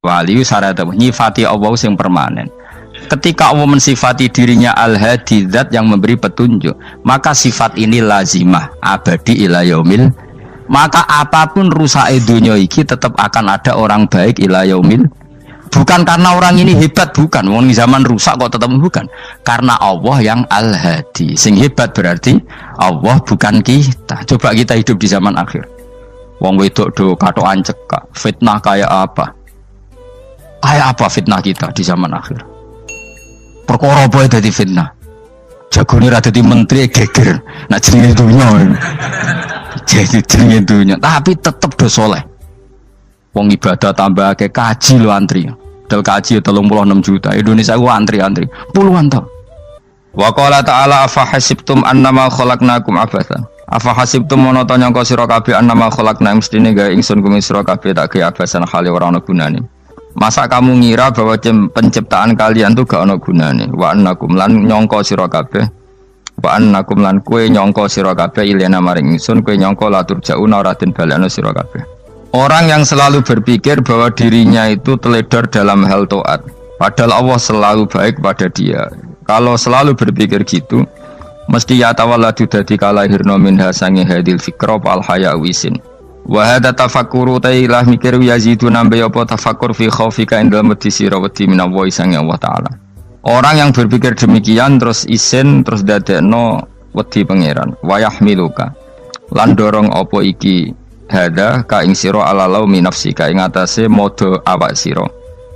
Wali syarat nyifati Allah yang permanen. Ketika Allah mensifati dirinya al-hadi, zat yang memberi petunjuk, maka sifat ini lazimah abadi ila yaumil. Maka apapun rusak dunia iki tetap akan ada orang baik ila yaumil. Bukan karena orang ini hebat, bukan. Wong zaman rusak kok tetap bukan. Karena Allah yang al-hadi. Sing hebat berarti Allah, bukan kita. Coba kita hidup di zaman akhir. Wong wedok do katokan cekak, fitnah kayak apa? Kayak apa fitnah kita di zaman akhir? Perkara apa dadi fitnah? Jagone ra dadi menteri geger. Nak jenenge dunya. Jadi jenenge dunya, tapi tetep do saleh. Wong ibadah tambah ke kaji lo antri. Dal kaji 36 juta. Indonesia gua antri puluhan tahun. Wa qala ta'ala afa hasibtum annama khalaqnakum abatsan. Afa hasibtum mono to nyangka sira kabeh annama khalaqna mestine gawe ingsun kuwi sira kabeh tak gawe abasan khali ora ana gunane. Masa kamu ngira bahwa penciptaan kalian tuh gak ana gunane? Wa annakum lan nyangka sira kabeh. Wa annakum lan kowe nyangka sira kabeh ilena maring ingsun kowe nyangka latur jauna ora den balekno sira kabeh. Orang yang selalu berpikir bahwa dirinya itu teledor dalam hal taat, padahal Allah selalu baik pada dia. Kalau selalu berpikir gitu, mesti ya tawalladu dadi kalahirna minha sange hadil fikra al haya wisin. Wa hadza tafakkuru tailah mikir yazidu nambe apa tafakkur fi khaufika indal medisi rawati minallahi sange Allah taala. Orang yang berpikir demikian terus isin terus dadekno wedi pangeran. Wa yahmiluka lan dorong apa iki hada ka ing sira ala laumi nafsika ing atase modo awak sira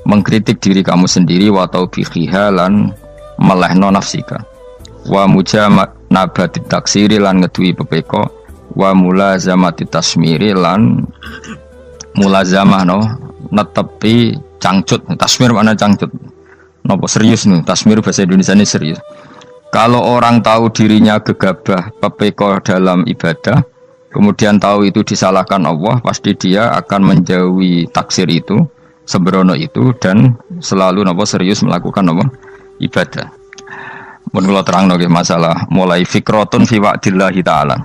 mengkritik diri kamu sendiri wa taubihiha lan melehno nafsika wa mujamanabati taksiri lan ngeduwi pepeko wa mulazamati tasmiri lan mulazamah no netepi cangcut. Tasmir mana cangcut nopo serius nih, tasmir bahasa Indonesia ini serius. Kalau orang tahu dirinya gegabah pepeko dalam ibadah, kemudian tahu itu disalahkan Allah, pasti dia akan menjauhi taksir itu, sembrono itu, dan selalu nopo serius melakukan nopo ibadah. Mun kula terangno nggih masalah mulai fikrotun fi wa'dillahi ta'ala.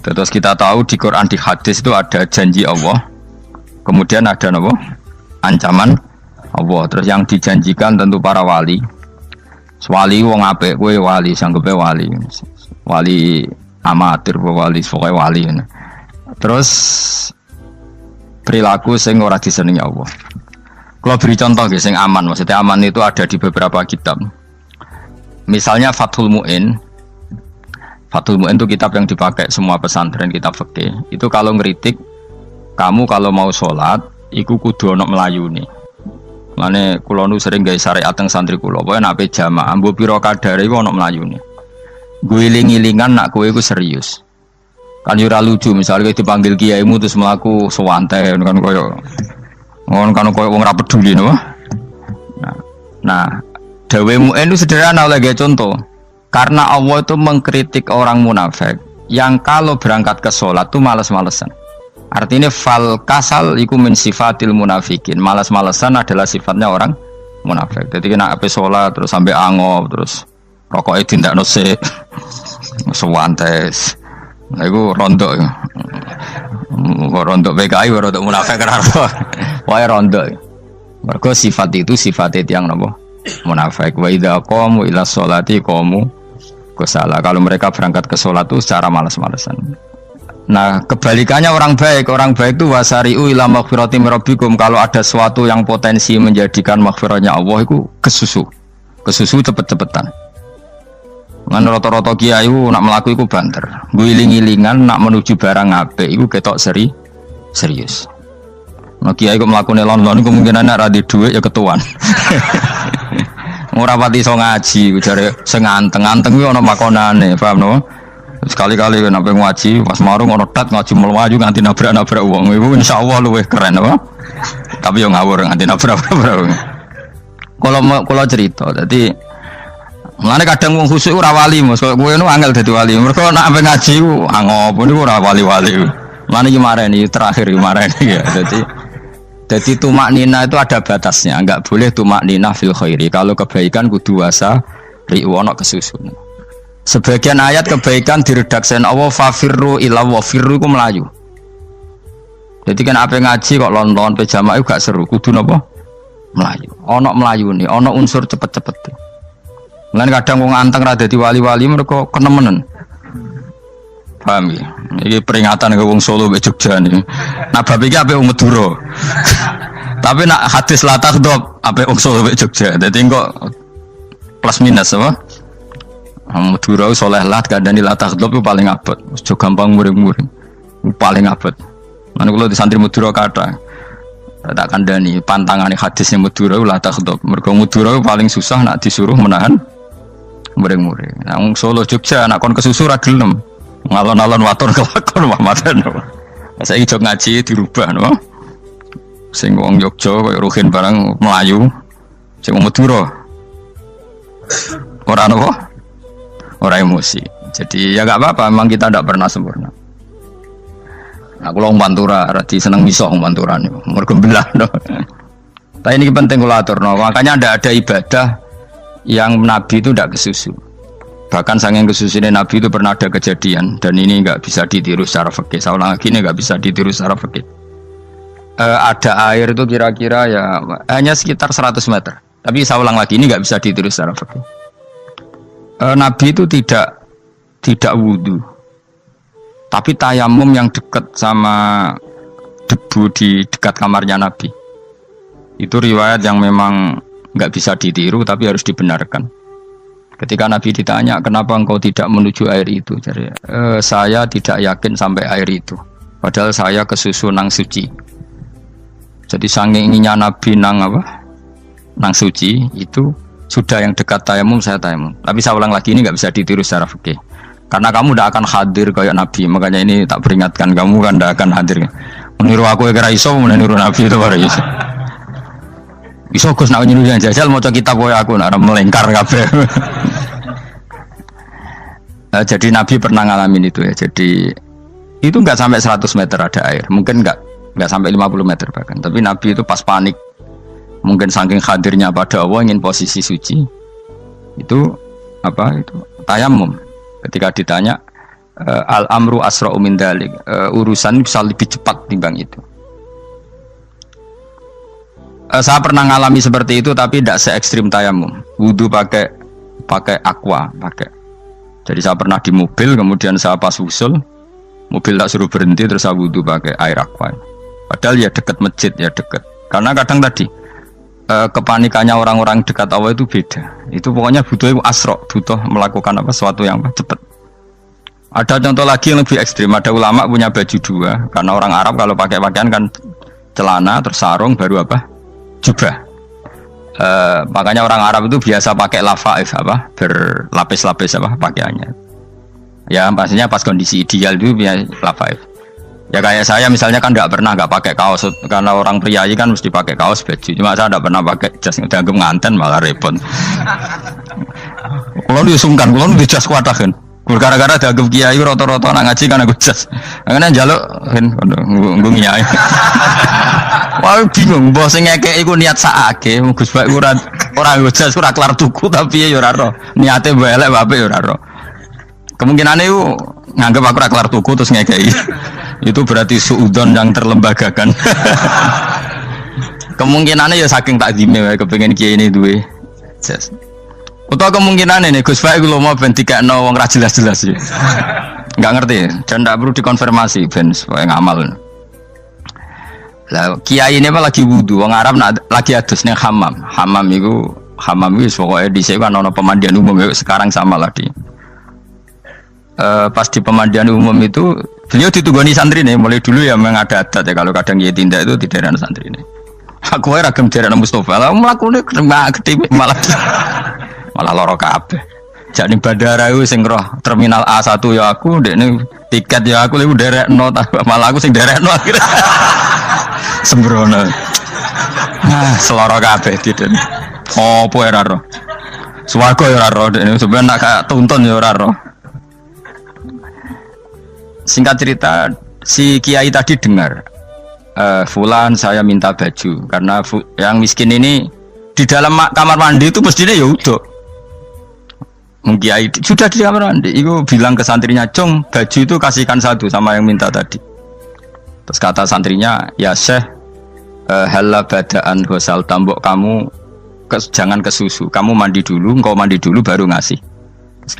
Terus kita tahu di Quran, di hadis itu ada janji Allah, kemudian ada nopo ancaman Allah. Terus yang dijanjikan tentu para wali. Wali wong apik, kowe wali sanggepe wali. Wali amatir wali pokoke wali. Terus perilaku sing ora disenengi Allah. Kalau beri contoh nggih sing aman, maksudnya aman itu ada di beberapa kitab. Misalnya Fathul Mu'in. Fathul Mu'in itu kitab yang dipakai semua pesantren, kitab fikih. Itu kalau ngeritik kamu kalau mau sholat, iku kudu ana melayune. Mane kula nu sering gawe syariat teng santri kula, pokoke nek jamaah mbuh pira kadare iku ana melayune. Guling-gilingan nak kowe iku serius. Kan yo ora lucu misalnya dipanggil kiaimu terus mlaku sewantai kan koyo wong ora peduli no. Nah, dawe Mu'in itu sederhana oleh contoh. Karena Allah itu mengkritik orang munafik yang kalau berangkat ke sholat itu malas-malesan. Artinya fal kasal iku min sifatil munafikin. Malas-malesan adalah sifatnya orang munafik. Jadi kena ape sholat terus sampai angop terus rokoknya tindakno sik. Sewantes. Nah iku rondok. Rondok PKI rondok munafik kan. Wae rondok. Mergo sifat itu sifat yang napa? Munafik. Wa idza qamu ila sholati qamu kusala. Kalau mereka berangkat ke sholat itu secara malas-malesan. Nah, kebalikannya orang baik itu wasari'u ila maghfirati rabbikum. Kalau ada sesuatu yang potensi menjadikan maghfirahnya Allah itu kesusu cepet-cepetan. Ngan rata-rata kiai nak melaku iku banter. Guling-gilingan nak menuju barang apik iku ketok serius. Nah kiai kok mlakune lon-lon kemungkinan nek ra di dhuwit ya ketuan. Ora pati iso ngaji, jare sing anteng-anteng kuwi ana makonane, paham no? Sekali-kali nek ngaji pas marung ana tat ngaji mlayu nganti nabrak-nabrak wong. Iku insyaallah luwih keren apa? Tapi yo ngawur nganti nabrak-nabrak. Kalau cerita, dadi mulane kadang wong khusuk ora wali, Mas. Kowe nu angel dadi wali. Mergo nek ape ngaji ku angop niku ora wali-wali. Mulane iki mareni terakhir iki mareni ya. Jadi tumak nina itu ada batasnya, enggak boleh tumak nina fil khairi. Kalau kebaikan kudu wasa riwono kesusun. Sebagian ayat kebaikan diredaksen Allah fafirru ila wa firru ku melayu. Jadi kan apa ngaji kok lon-lon pejama itu gak seru, kudu napa? melayu. Ono melayu nih, ono unsur cepet-cepet. Mulane kadang wong anteng ra dadi wali-wali mereka kenemenen. Paham ya? Ini peringatan ke wong Solo mbek Jogja nih. Nah bab iki ape wong Madura. Tapi nak hadis la takhdhab ape wong Solo mbek Jogja. Dadi kok plus minus apa? Madura soleh lah kandhani la takhdhab itu paling abot. Aja gampang muring-muring. Paling abot. Lan kula di santri Madura kathah. Tak kandhani pantangane hadisnya Madura la takhdhab. Mergo Madura paling susah nak disuruh menahan muring-muring. Nah wong Solo Jogja nak kon kesusu ra gelem. Ngalon-alon waton kelakon Muhammadan. Saiki jog ngaji dirubah no. Sing wong Jogja koyo Ruhin barang Melayu, sing wong Madura ora apa? Ora emosi. Jadi ya enggak apa-apa, memang kita tidak pernah sempurna. Nah, kula wong Pantura radi seneng miso wong Pantura niku. Mergo belah no. Tapi ini penting kula aturno, makanya ndak ada ibadah yang Nabi itu tidak kesusu. Bahkan saking kesusunya Nabi itu pernah ada kejadian dan ini enggak bisa ditiru secara fikih. Saya ulang lagi ini enggak bisa ditiru secara fikih. Ada air itu kira-kira ya hanya sekitar 100 meter. Tapi saya ulang lagi ini nggak bisa ditiru secara fikih. Nabi itu tidak wudu, tapi tayamum yang dekat sama debu di dekat kamarnya Nabi. Itu riwayat yang memang nggak bisa ditiru tapi harus dibenarkan. Ketika Nabi ditanya kenapa engkau tidak menuju air itu, jadi saya tidak yakin sampai air itu. Padahal saya kesusu nang suci. Jadi saking inginnya Nabi nang suci itu sudah yang dekat tayamum saya tayamum. Tapi saya ulang lagi ini nggak bisa ditiru secara fikih. Karena kamu tidak akan hadir kayak Nabi. Makanya ini tak peringatkan kamu kan tidak akan hadir. Meniru aku kira iso, meniru Nabi itu baru iso. Iso Gus nak niru yang jajal mau kitab koyo aku nak melengkar kabeh. Jadi Nabi pernah ngalamin itu ya. Jadi itu nggak sampai 100 meter ada air. Mungkin nggak sampai 50 meter bahkan. Tapi Nabi itu pas panik, mungkin saking hadirnya pada Allah ingin posisi suci, itu tayamum. Ketika ditanya al amru asra'u min dzalik, urusan bisa lebih cepat timbang itu. Saya pernah ngalami seperti itu tapi tidak se ekstrim tayamum. Wudu pakai aqua, pakai. Jadi saya pernah di mobil, kemudian saya pas usul mobil tak suruh berhenti terus saya wudu pakai air aqua. Padahal ya dekat masjid ya dekat. Karena kadang tadi kepanikannya orang-orang dekat Allah itu beda. Itu pokoknya butuh asro, butuh melakukan sesuatu yang cepat. Ada contoh lagi yang lebih ekstrim. Ada ulama punya baju dua. Karena orang Arab kalau pakai pakaian kan celana terus sarung baru jubah. Makanya orang Arab itu biasa pakai lafaif berlapis-lapis pakaiannya. Ya pastinya pas kondisi ideal itu biasa lafaif. Ya kayak saya misalnya kan nggak pakai kaos karena orang priayi kan mesti pakai kaos baju. Cuma saya nggak pernah pakai jas, dianggap nganten malah repot. Kalau disungkan, kalau di jas kuatah kan. Gara-gara dianggap kiai roto-roto nak ngaji kan aku jas. Karena jaluk kan nggung kiai. Wah bingung, bos ngekek iku niat sakake, Gus Bak ora jas ora kelar tuku tapi ya ora ro. Niate elek bape ya ora ro. Kemungkinane iku nganggep aku ora kelar tuku terus ngekeki. Itu berarti suudzon yang terlembagakan. Kemungkinannya ya saking takzime wae kepengin kiai ini duwe jas. Utawa kemungkinan ini Gus Baik kalau mau ben dikekno wong ra jelas-jelas ya. Enggak ngerti dan tidak perlu dikonfirmasi ben supaya ngamal. Lah kiai ini apa lagi wudu wong Arab lagi adus ning hammam. Hammam itu pokoke dhisik kan ana pemandian umum sekarang sama lah di. Pas di pemandian umum itu beliau ditunggoni santri nih, mulai dulu ya memang ada adat ya kalau kadang dia tindak itu tidak ada santri nih. Aku ragam jaran Mustafa, lah melakukannya gede malah loro kabeh. Jadi bandara itu sing roh terminal A1 ya aku, dek nih tiket ya aku lebih derek no, malah aku sing derek no akhirnya sembrono. Seloro kabeh tidak. Apa ya roh? Swarga ya roh, dek ini sebenarnya nak tuntun ya roh. Singkat cerita, si kiai tadi dengar, Fulan saya minta baju karena yang miskin ini di dalam kamar mandi itu mestinya ya udah. Kiai sudah di kamar mandi, itu bilang ke santrinya, Cung baju itu kasihkan satu sama yang minta tadi. Terus kata santrinya, ya Syekh, Halla badaan ghusal tambok kamu jangan ke susu. Kamu mandi dulu, engkau mandi dulu baru ngasih. Terus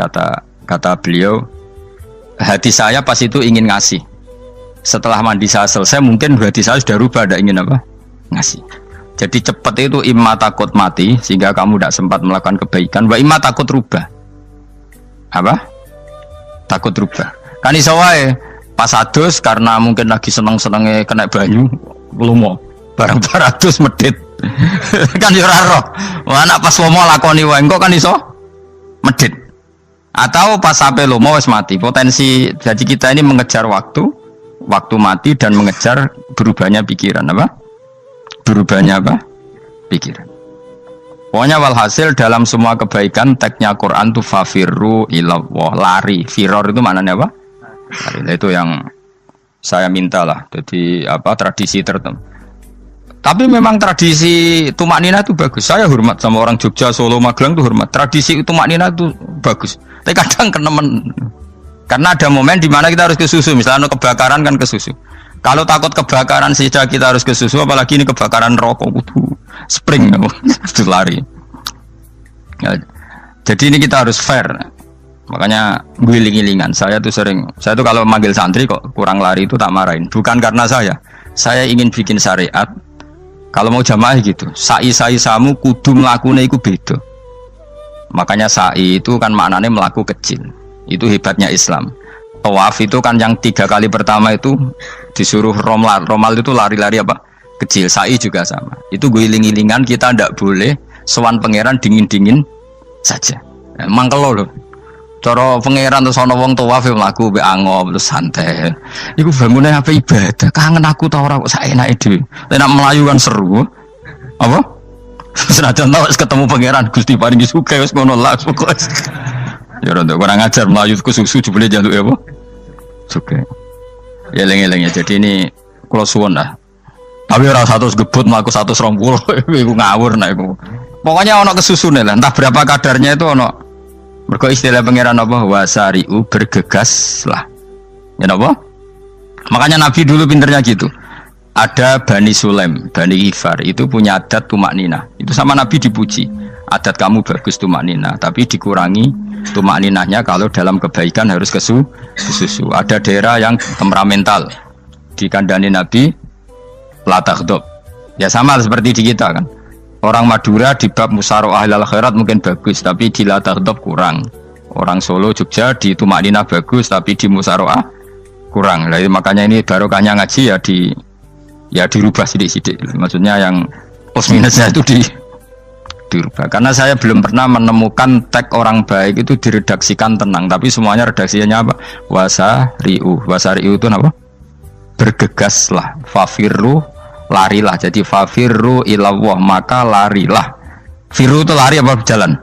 kata beliau, hati saya pas itu ingin ngasih. Setelah mandi saya selesai, mungkin hati saya sudah rubah, ada ingin apa? Ngasih. Jadi cepat itu imma takut mati, sehingga kamu tidak sempat melakukan kebaikan. Wa imma takut rubah. Apa? Takut rubah. Kan iso wae pas adus karena mungkin lagi seneng-senenge kena banyu, lumo. Barang 200 medit. Kan yo ora roh. Wah anak pas lomo lakoni wae engko kan iso medit. Atau pas sampai lomo wis mati. Potensi jadi kita ini mengejar waktu mati dan mengejar berubahnya pikiran apa? Berubahnya apa? Pikiran. Pokoknya walhasil dalam semua kebaikan teksnya Quran itu fafirru ilallah, lari. Firor itu maknanya apa? Lari. Itu yang saya minta lah. Jadi apa tradisi tertentu. Tapi memang tradisi tumak nina itu bagus. Saya hormat sama orang Jogja, Solo, Magelang itu hormat. Tradisi tumak nina itu bagus. Tapi kadang kenemen. Karena ada momen di mana kita harus ke susu. Misalnya kebakaran kan ke susu. Kalau takut kebakaran saja kita harus ke susu, apalagi ini kebakaran rokok, spring, itu lari. Ya, jadi ini kita harus fair. Makanya guling-gilingan. Saya tuh kalau manggil santri kok kurang lari itu tak marahin. Bukan karena saya ingin bikin syariat. Kalau mau jamaah gitu, sa'i samu kudu mlakune iku beda. Makanya sa'i itu kan maknanya melaku kecil. Itu hebatnya Islam. Tawaf itu kan yang 3 kali pertama itu disuruh romal itu lari-lari apa? Kecil. Sa'i juga sama. Itu guling-gilingan kita ndak boleh sowan pangeran dingin-dingin saja. Emang kalau loh. Cara pangeran terus ana wong tawaf mlaku mbek angop terus santai. Iku bangune apa ibadah. Kangen aku ta ora kok saenake dhewe. Nek melayu kan seru. Apa? Senajan tau ketemu pangeran Gusti paringi sugih wis ngono lah pokoke. Ya ora kurang ajar melayu ku susu jebule jaluk ya apa? Sugih. Ya eling-eling ya. Jadi ini kula suwun lah. Tapi ora 100 gebut mlaku 120 iku ngawur nek iku. Pokoknya ana kesusune lah. Entah berapa kadarnya itu ana. Mergo istilah pangeran apa wasari'u bergegas lah. Ya apa? Makanya Nabi dulu pinternya gitu. Ada Bani Sulaim, Bani Ghifar itu punya adat tumak nina. Itu sama Nabi dipuji. Adat kamu bagus tumak nina, tapi dikurangi tumak ninahnya kalau dalam kebaikan harus ke susu. Ada daerah yang temperamental. Dikandani Nabi la taghdab. Ya sama seperti di kita kan. Orang Madura di bab musyawarah ahlal khairat mungkin bagus, tapi di la taghdab kurang. Orang Solo, Jogja di tumak ninah bagus, tapi di musyawarah kurang. Jadi makanya ini barokahnya ngaji ya dirubah sidik-sidik. Maksudnya yang plus minusnya itu dirubah. Karena saya belum pernah menemukan tag orang baik itu diredaksikan tenang, tapi semuanya redaksinya apa? Wasari'u itu apa? Bergegaslah, fafirru, larilah. Jadi fafirru ilallah, maka larilah. Firu itu lari apa berjalan?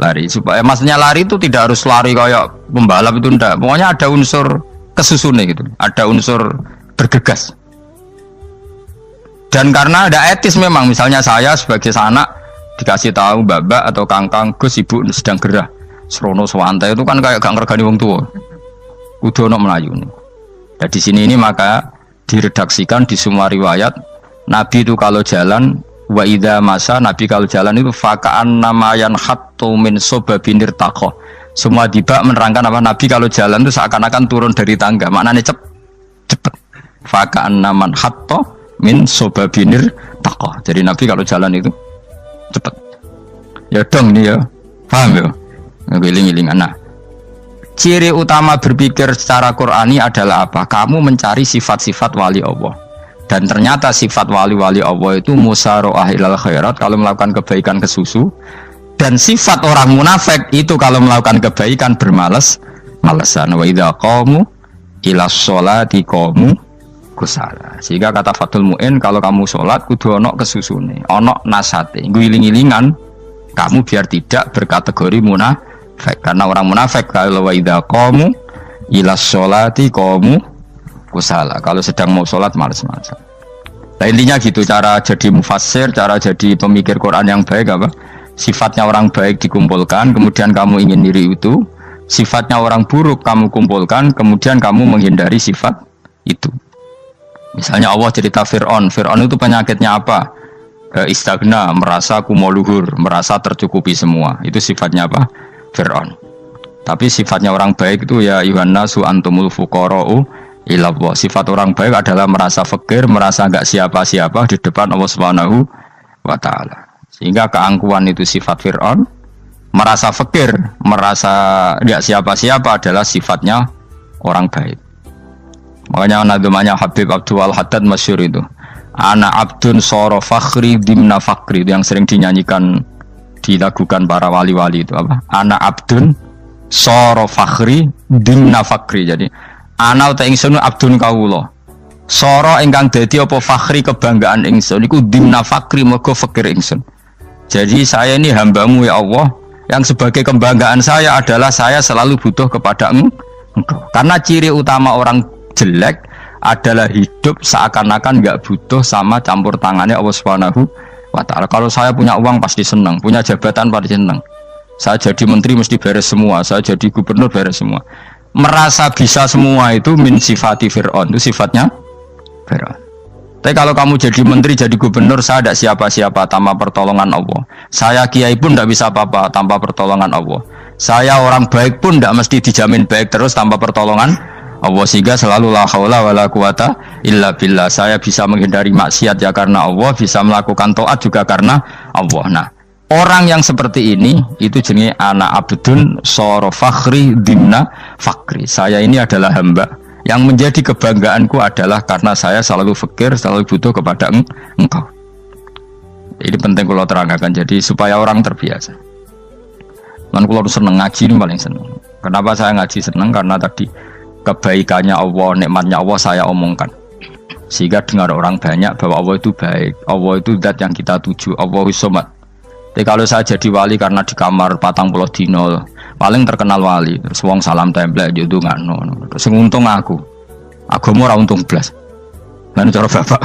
Lari. Supaya maksudnya lari itu tidak harus lari kayak pembalap itu enggak. Pokoknya ada unsur kesusune gitu. Ada unsur bergegas. Dan karena ada etis memang, misalnya saya sebagai anak dikasih tahu babak atau kangkang Gus ibu sedang gerah serono swantai itu kan kayak gak ngergani wong tua. Kudu ono melayu nih. Nah, di sini ini maka diredaksikan di semua riwayat Nabi itu kalau jalan wa idza masa, Nabi kalau jalan itu fakaan namayan hattu min sobabinir takoh. Semua dibak menerangkan apa Nabi kalau jalan itu seakan-akan turun dari tangga. Maknanya cepet. Fakaan naman hatto min sobabinir takoh. Jadi Nabi kalau jalan itu cepet. Ya dong nih ya. Paham ya? Ngiling-ngilingan. Nah, ciri utama berpikir secara Qur'ani adalah apa? Kamu mencari sifat-sifat wali Allah. Dan ternyata sifat wali-wali Allah itu musyaroah ilal khairat, kalau melakukan kebaikan ke susu. Dan sifat orang munafik itu kalau melakukan kebaikan bermalas-malasan. Wa idza qamu ila sholati qamu kusala. Sehingga kata Fathul Mu'in, kalau kamu sholat kudu ono kesusune, ono nasate, guling-gilingan kamu biar tidak berkategori munafik. Karena orang munafik kalau wa idza qamu ila sholati qamu kusala, kalau sedang mau sholat malas-malasan. Nah, intinya gitu cara jadi mufassir, cara jadi pemikir Quran yang baik apa? Sifatnya orang baik dikumpulkan, kemudian kamu ingin diri itu. Sifatnya orang buruk kamu kumpulkan, kemudian kamu menghindari sifat itu. Misalnya Allah cerita Fir'aun. Fir'aun itu penyakitnya apa? Istagna, merasa kumoluhur, merasa tercukupi semua. Itu sifatnya apa? Fir'aun. Tapi sifatnya orang baik itu ya Yuhannasu antumul fuqara'u ilallah. Sifat orang baik adalah merasa fakir, merasa enggak siapa-siapa di depan Allah Subhanahu wa taala. Sehingga keangkuhan itu sifat Fir'aun, merasa fakir, merasa enggak siapa-siapa adalah sifatnya orang baik. Makanya nadumanya Habib Abdul Haddad masyhur itu. Ana abdun soro fakhri dimna fakri, itu yang sering dinyanyikan, dilakukan para wali-wali itu apa? Ana abdun soro fakhri dimna fakri. Jadi ana uta ingsun abdun kawula. Soro ingkang dadi apa fakhri kebanggaan ingsun iku dimna fakri mergo fakir ingsun. Jadi saya ini hambamu ya Allah, yang sebagai kebanggaan saya adalah saya selalu butuh kepada Engkau. Karena ciri utama orang jelek adalah hidup seakan-akan nggak butuh sama campur tangannya Allah Subhanahu wa taala. Kalau saya punya uang pasti senang, punya jabatan pasti senang. Saya jadi menteri mesti beres semua, saya jadi gubernur beres semua. Merasa bisa semua itu min sifati Fir'aun, itu sifatnya Fir'aun. Tapi kalau kamu jadi menteri, jadi gubernur, saya tidak siapa-siapa tanpa pertolongan Allah. Saya kiai pun tidak bisa apa-apa tanpa pertolongan Allah. Saya orang baik pun tidak mesti dijamin baik terus tanpa pertolongan Allah, sehingga selalu la haula wala quwata illa billah. Saya bisa menghindari maksiat ya karena Allah, bisa melakukan taat juga karena Allah. Nah, orang yang seperti ini itu jenis ana abdun soro fakhri dimna fakri. Saya ini adalah hamba yang menjadi kebanggaanku adalah karena saya selalu fakir, selalu butuh kepada Engkau. Ini penting kalau terangkan, jadi supaya orang terbiasa. Dan kalau seneng ngaji ini paling seneng. Kenapa saya ngaji seneng? Karena tadi kebaikannya Allah, nikmatnya Allah saya omongkan, sehingga dengar orang banyak bahwa Allah itu baik, Allah itu zat yang kita tuju, Allahu Somad. Jadi kalau saya jadi wali karena di kamar 40 dino paling terkenal wali, terus wong salam template yo ndongakno, terus untung aku ora untung blas. Lan cara bapak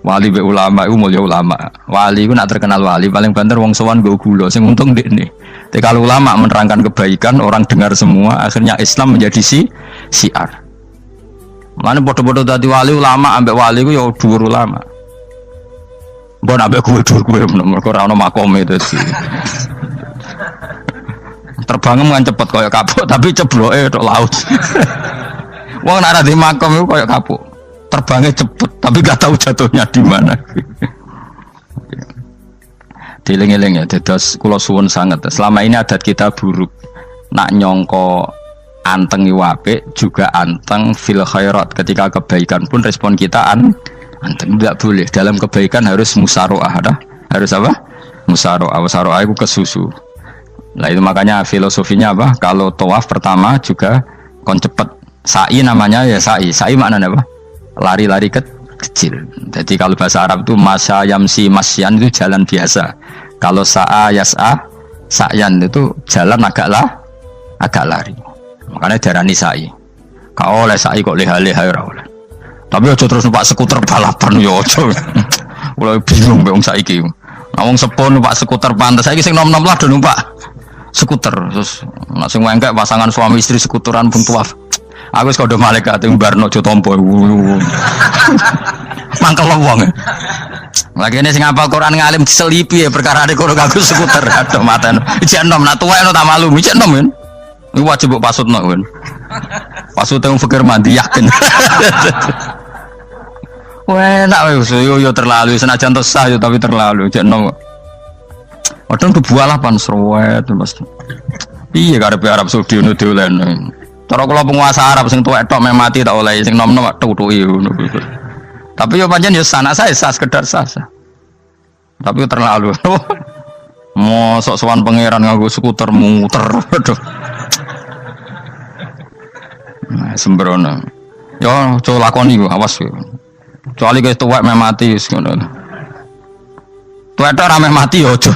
wali be ulama iku mulya ulama, wali iku nak terkenal wali paling banter wong sowan nggo gula, sing untung ndekne. Tapi kalau ulama menerangkan kebaikan, orang dengar semua, akhirnya Islam menjadi siar. Mana bodoh-bodoh tadi wali ulama, ambek wali ku ya dhuwur ulama. Mbok ambek kuwe dhuwur kuwe mergo ora ono makome itu sih. Terbangem kan cepet kaya kapuk, tapi cebloke tok laut. Wong nek ora di makom iku kaya kapuk. Terbangnya cepet, tapi gak tahu jatuhnya di mana. Dieling-eling ya, dados kula suwun sangat. Selama ini adat kita buruk. Nak nyongko anteng apik juga anteng fil khairat. Ketika kebaikan pun respon kita anteng, tidak boleh. Dalam kebaikan harus musaroah, harus apa? Musaroah. Musaroah itu kesusu. Nah itu makanya filosofinya apa? Kalau tawaf pertama juga kon cepet. Sa'i namanya ya sa'i. Sa'i maknanya apa? Lari-lari kecil. Jadi kalau bahasa Arab itu masya yamsi masyan itu jalan biasa. Kalau sa'a yas'a sa'yan itu jalan agak lari. Makanya darani sa'i. Kau oleh sa'i kok leha-leha ora oleh. Tapi aja terus numpak skuter balapan yo aja. Mulai bingung wong saiki. Nah wong sepuh numpak skuter pantes saiki sing nom-nom lah do numpak skuter. Terus nek sing wengkek pasangan suami istri skuteran pun tuaf. Aku wis kodho malaikat ing barno aja tampa. Mangkel wong. Lagi ini sing hafal Quran ngalim diselipi ya perkara ade kono kanggo skuter. Aduh maten. Ijek enom nak tuwek tak malu. Ijek enom kan. Iku wajib mbok pasutno kan. Pasute wong fikir mandi yakin. Wah, nak wis yo terlalu senajan sah yo tapi terlalu. Ijek enom. Padahal bualah pan sruwet mesti. Iya karepe Arab Saudi ngono diolehno. Cara kula penguasa Arab sing tuwek tok mati tak oleh sing nom-nom tutuki ngono. Tapi yo pancen yo sanak saya sah sekedar sah. Tapi terlalu. Mosok sowan pangeran nganggo skuter muter. Aduh. Nah, sembrono. Yo coba lakoni ku awas yo. Kecuali guys tuwek mati wis ngono. Tuwek tok rame mati yo aja.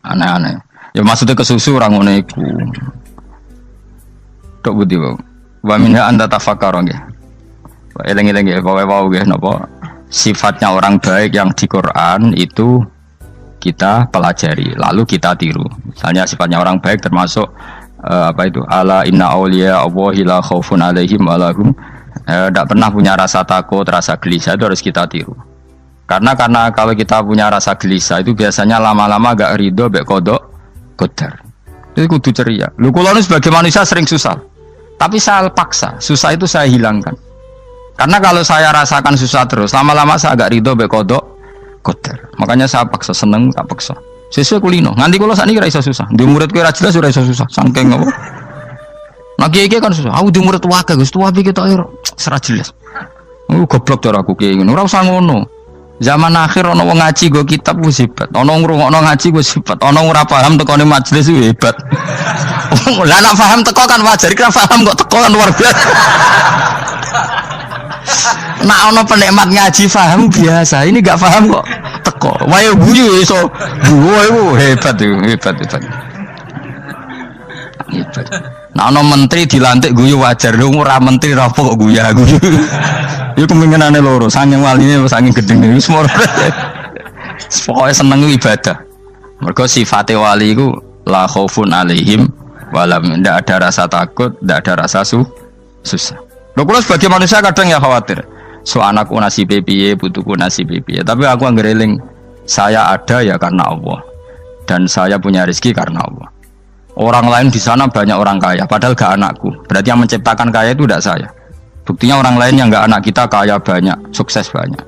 Aneh-aneh. Ya maksudnya kesusu orang ngono iku. Tok budi wae. Wa minha anta tafakkar nggih. Eleng-eleng nggih, wae-wae nggih napa sifatnya orang baik yang di Quran itu kita pelajari, lalu kita tiru. Misalnya sifatnya orang baik termasuk apa itu? Ala inna auliya Allahi la khaufun alaihim wa lahum Tidak pernah punya rasa takut, rasa gelisah itu harus kita tiru. Karena kalau kita punya rasa gelisah itu biasanya lama-lama agak ridho, bek kodok, kodar. Itu kudu ceria. Lu kalau sebagai manusia sering susah, tapi saya paksa, susah itu saya hilangkan. Karena kalau saya rasakan susah terus, lama-lama saya agak ridho, bek kodok, kodar. Makanya saya paksa, seneng, tak paksa. Sesuai kulino. Nganti kalau saat ini kira iso susah. Di murid kira jelas sudah iso susah. Sangking apa? Nah kiai kan susah. Aku di murid wakil, Gus tua pikir tak air serah jelas. Goblok cara aku kiai ini. Ora usah ngono. Zaman akhir ono wong ngaji go kitab wis hebat. Ono ngrungokno ngaji wis hebat. Ono ora paham tekone majelis wis hebat. Lah nek paham teko kan wajar, kira paham kok teko kan luar biasa. Nak ono penikmat ngaji paham biasa. Ini enggak paham kok teko. Wae guyu iso. Guyu hebat itu, hebat. Hebat. Nah, ono menteri dilantik guyu wajar, lu ora menteri ra kok guyu. Iku kemungkinane loro, saking waline saking gedene wis moro. Pokoke seneng ibadah. Mergo sifate wali iku la khaufun alaihim walam, ndak ada rasa takut, ndak ada rasa susah. Lho kula sebagai manusia kadang ya khawatir. So anakku nasibe piye, putuku nasibe piye. Tapi aku anggereling saya ada ya karena Allah. Dan saya punya rezeki karena Allah. Orang lain di sana banyak orang kaya, padahal gak anakku. Berarti yang menciptakan kaya itu tidak saya. Buktinya orang lain yang gak anak kita kaya banyak, sukses banyak.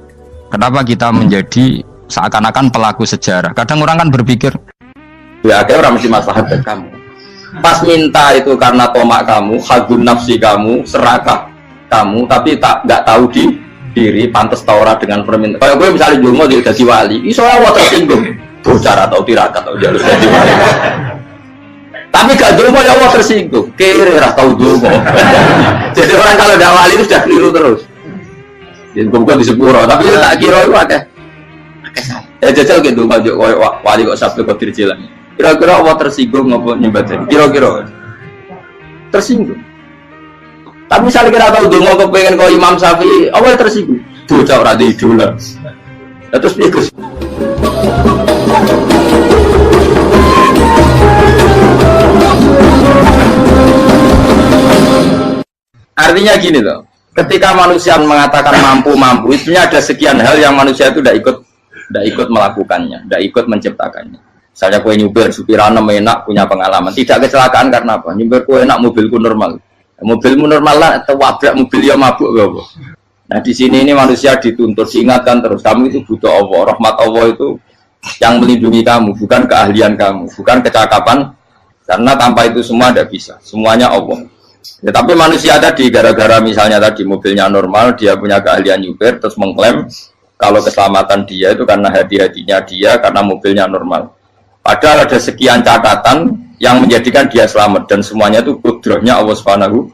Kenapa kita menjadi seakan-akan pelaku sejarah? Kadang orang kan berpikir, ya akhirnya orang mesti maslahat dari kamu. Pas minta itu karena tomak kamu, hadun nafsi kamu, serakah kamu, tapi gak tahu diri, pantas taura dengan permintaan. Kalau gue misalnya Julmo jadi wali, iso Allah tersinggung. Bocah atau tirakat atau jalur jadi wali. Tapi gak dulu ya Allah tersinggung, kira tahu dulu. Jadi orang kalau tidak wali itu sudah keliru terus. Jadi bukan di sepuro, tapi tak kira itu ada. Jajal gitu maju wali kok sabtu kok dirjilan. Kira-kira Allah tersinggung ngapa nyembah jadi? Kira-kira tersinggung. Tapi misalnya kira tahu dulu kok pengen kau Imam Syafi'i, Allah tersinggung. Bocah ora di idola. Terus ikut. Artinya gini loh, ketika manusia mengatakan mampu, itu ada sekian hal yang manusia itu tidak ikut melakukannya, tidak ikut menciptakannya. Misalnya kue nyupir, supirana enak, punya pengalaman, tidak kecelakaan karena apa? Nyupir kue enak, mobilku normal, mobilmu normal lah, atau wabrak mobil yang mabuk gak. Nah di sini ini manusia dituntut, diingatkan terus, kamu itu butuh Allah, rahmat Allah itu yang melindungi kamu, bukan keahlian kamu, bukan kecakapan, karena tanpa itu semua tidak bisa, semuanya Allah. Ya, tapi manusia tadi gara-gara misalnya tadi mobilnya normal, dia punya keahlian nyupir, terus mengklaim kalau keselamatan dia itu karena hati-hatinya dia, karena mobilnya normal. Padahal ada sekian catatan yang menjadikan dia selamat dan semuanya itu kudrahnya Allah Subhanahu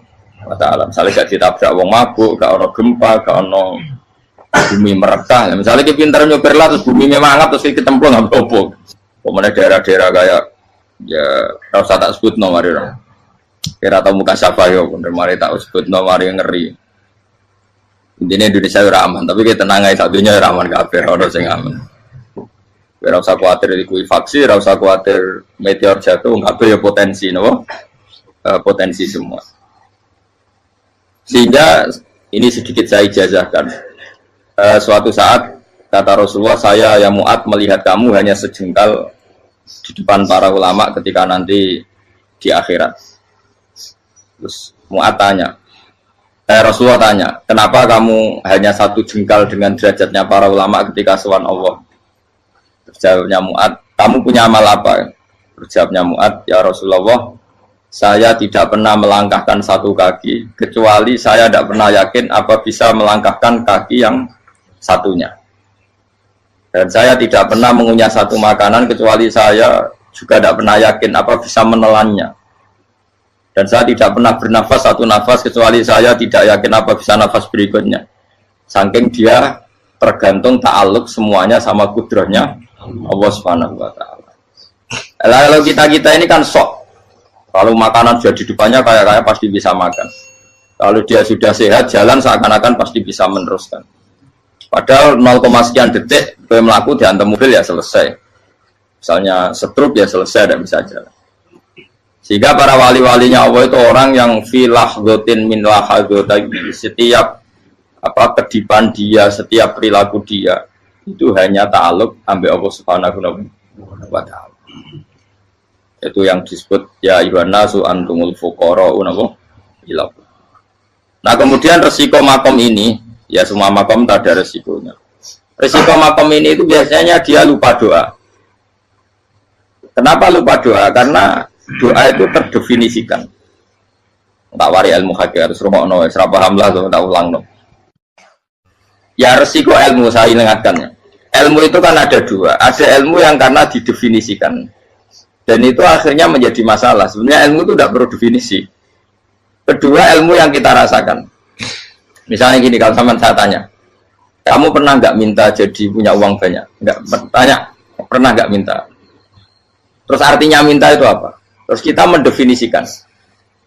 wa Ta'ala. Misalnya gak ditabrak wong mabuk, gak ono gempa, gak ono bumi merekah. Misalnya kita pintar nyupir lah, terus bumi memangap, terus kita templung nggak apa-apa. Kemudian daerah-daerah kayak ya rasa tak sebut nomor itu. Kira tahu muka siapa yo, bener mari tak sebut nomor yang ngeri. Intinya Indonesia ora aman, tapi kita tenangai satunya ora aman kabeh, ora sing aman. Ora usah kuwatir dikuwi faksi, ora usah kuwatir meteor jatuh, kabeh ya potensi napa? Potensi semua. Sehingga ini sedikit saya ijazahkan. Suatu saat kata Rasulullah, saya yang Mu'ad melihat kamu hanya sejengkal di depan para ulama ketika nanti di akhirat. Terus Mu'ad tanya, Rasulullah tanya, kenapa kamu hanya satu jengkal dengan derajatnya para ulama ketika sowan Allah? Terjawabnya Mu'ad, kamu punya amal apa? Terjawabnya Mu'ad, ya Rasulullah, saya tidak pernah melangkahkan satu kaki, kecuali saya tidak pernah yakin apa bisa melangkahkan kaki yang satunya. Dan saya tidak pernah mengunyah satu makanan, kecuali saya juga tidak pernah yakin apa bisa menelannya. Dan saya tidak pernah bernafas satu nafas kecuali saya tidak yakin apa bisa nafas berikutnya. Saking dia tergantung ta'aluk semuanya sama kudrahnya Allah Subhanahu wa Ta'ala. Lalu kita ini kan sok. Kalau makanan sudah di depannya kayak pasti bisa makan. Kalau dia sudah sehat jalan seakan-akan pasti bisa meneruskan. Padahal 0, sekian detik gue melaku dihantam mobil ya selesai. Misalnya stroke ya selesai, tidak bisa jalan. Sehingga para wali-walinya Allah itu orang yang filah gotin min lahadotagi, setiap kedipan dia, setiap perilaku dia itu hanya ta'aluk ambil Allah Subhanahu wa ta'ala. Itu yang disebut ya ayyuhannasu antumul fuqara'u ila. Nah, kemudian resiko makom ini, ya semua makom tak ada resikonya. Resiko makom ini itu biasanya dia lupa doa. Kenapa lupa doa? Karena doa itu terdefinisikan. Tak wari ilmu hakikat, harus rumah serah paham lah, tak ulang no. Ya resiko ilmu saya ingatkannya. Ilmu itu kan ada dua. Ada ilmu yang karena didefinisikan, dan itu akhirnya menjadi masalah. Sebenarnya ilmu itu tidak perlu definisi. Kedua, ilmu yang kita rasakan. Misalnya gini, kalau sama saya tanya, kamu pernah nggak minta jadi punya uang banyak? Nggak, tanya, pernah nggak minta? Terus artinya minta itu apa? Terus kita mendefinisikan,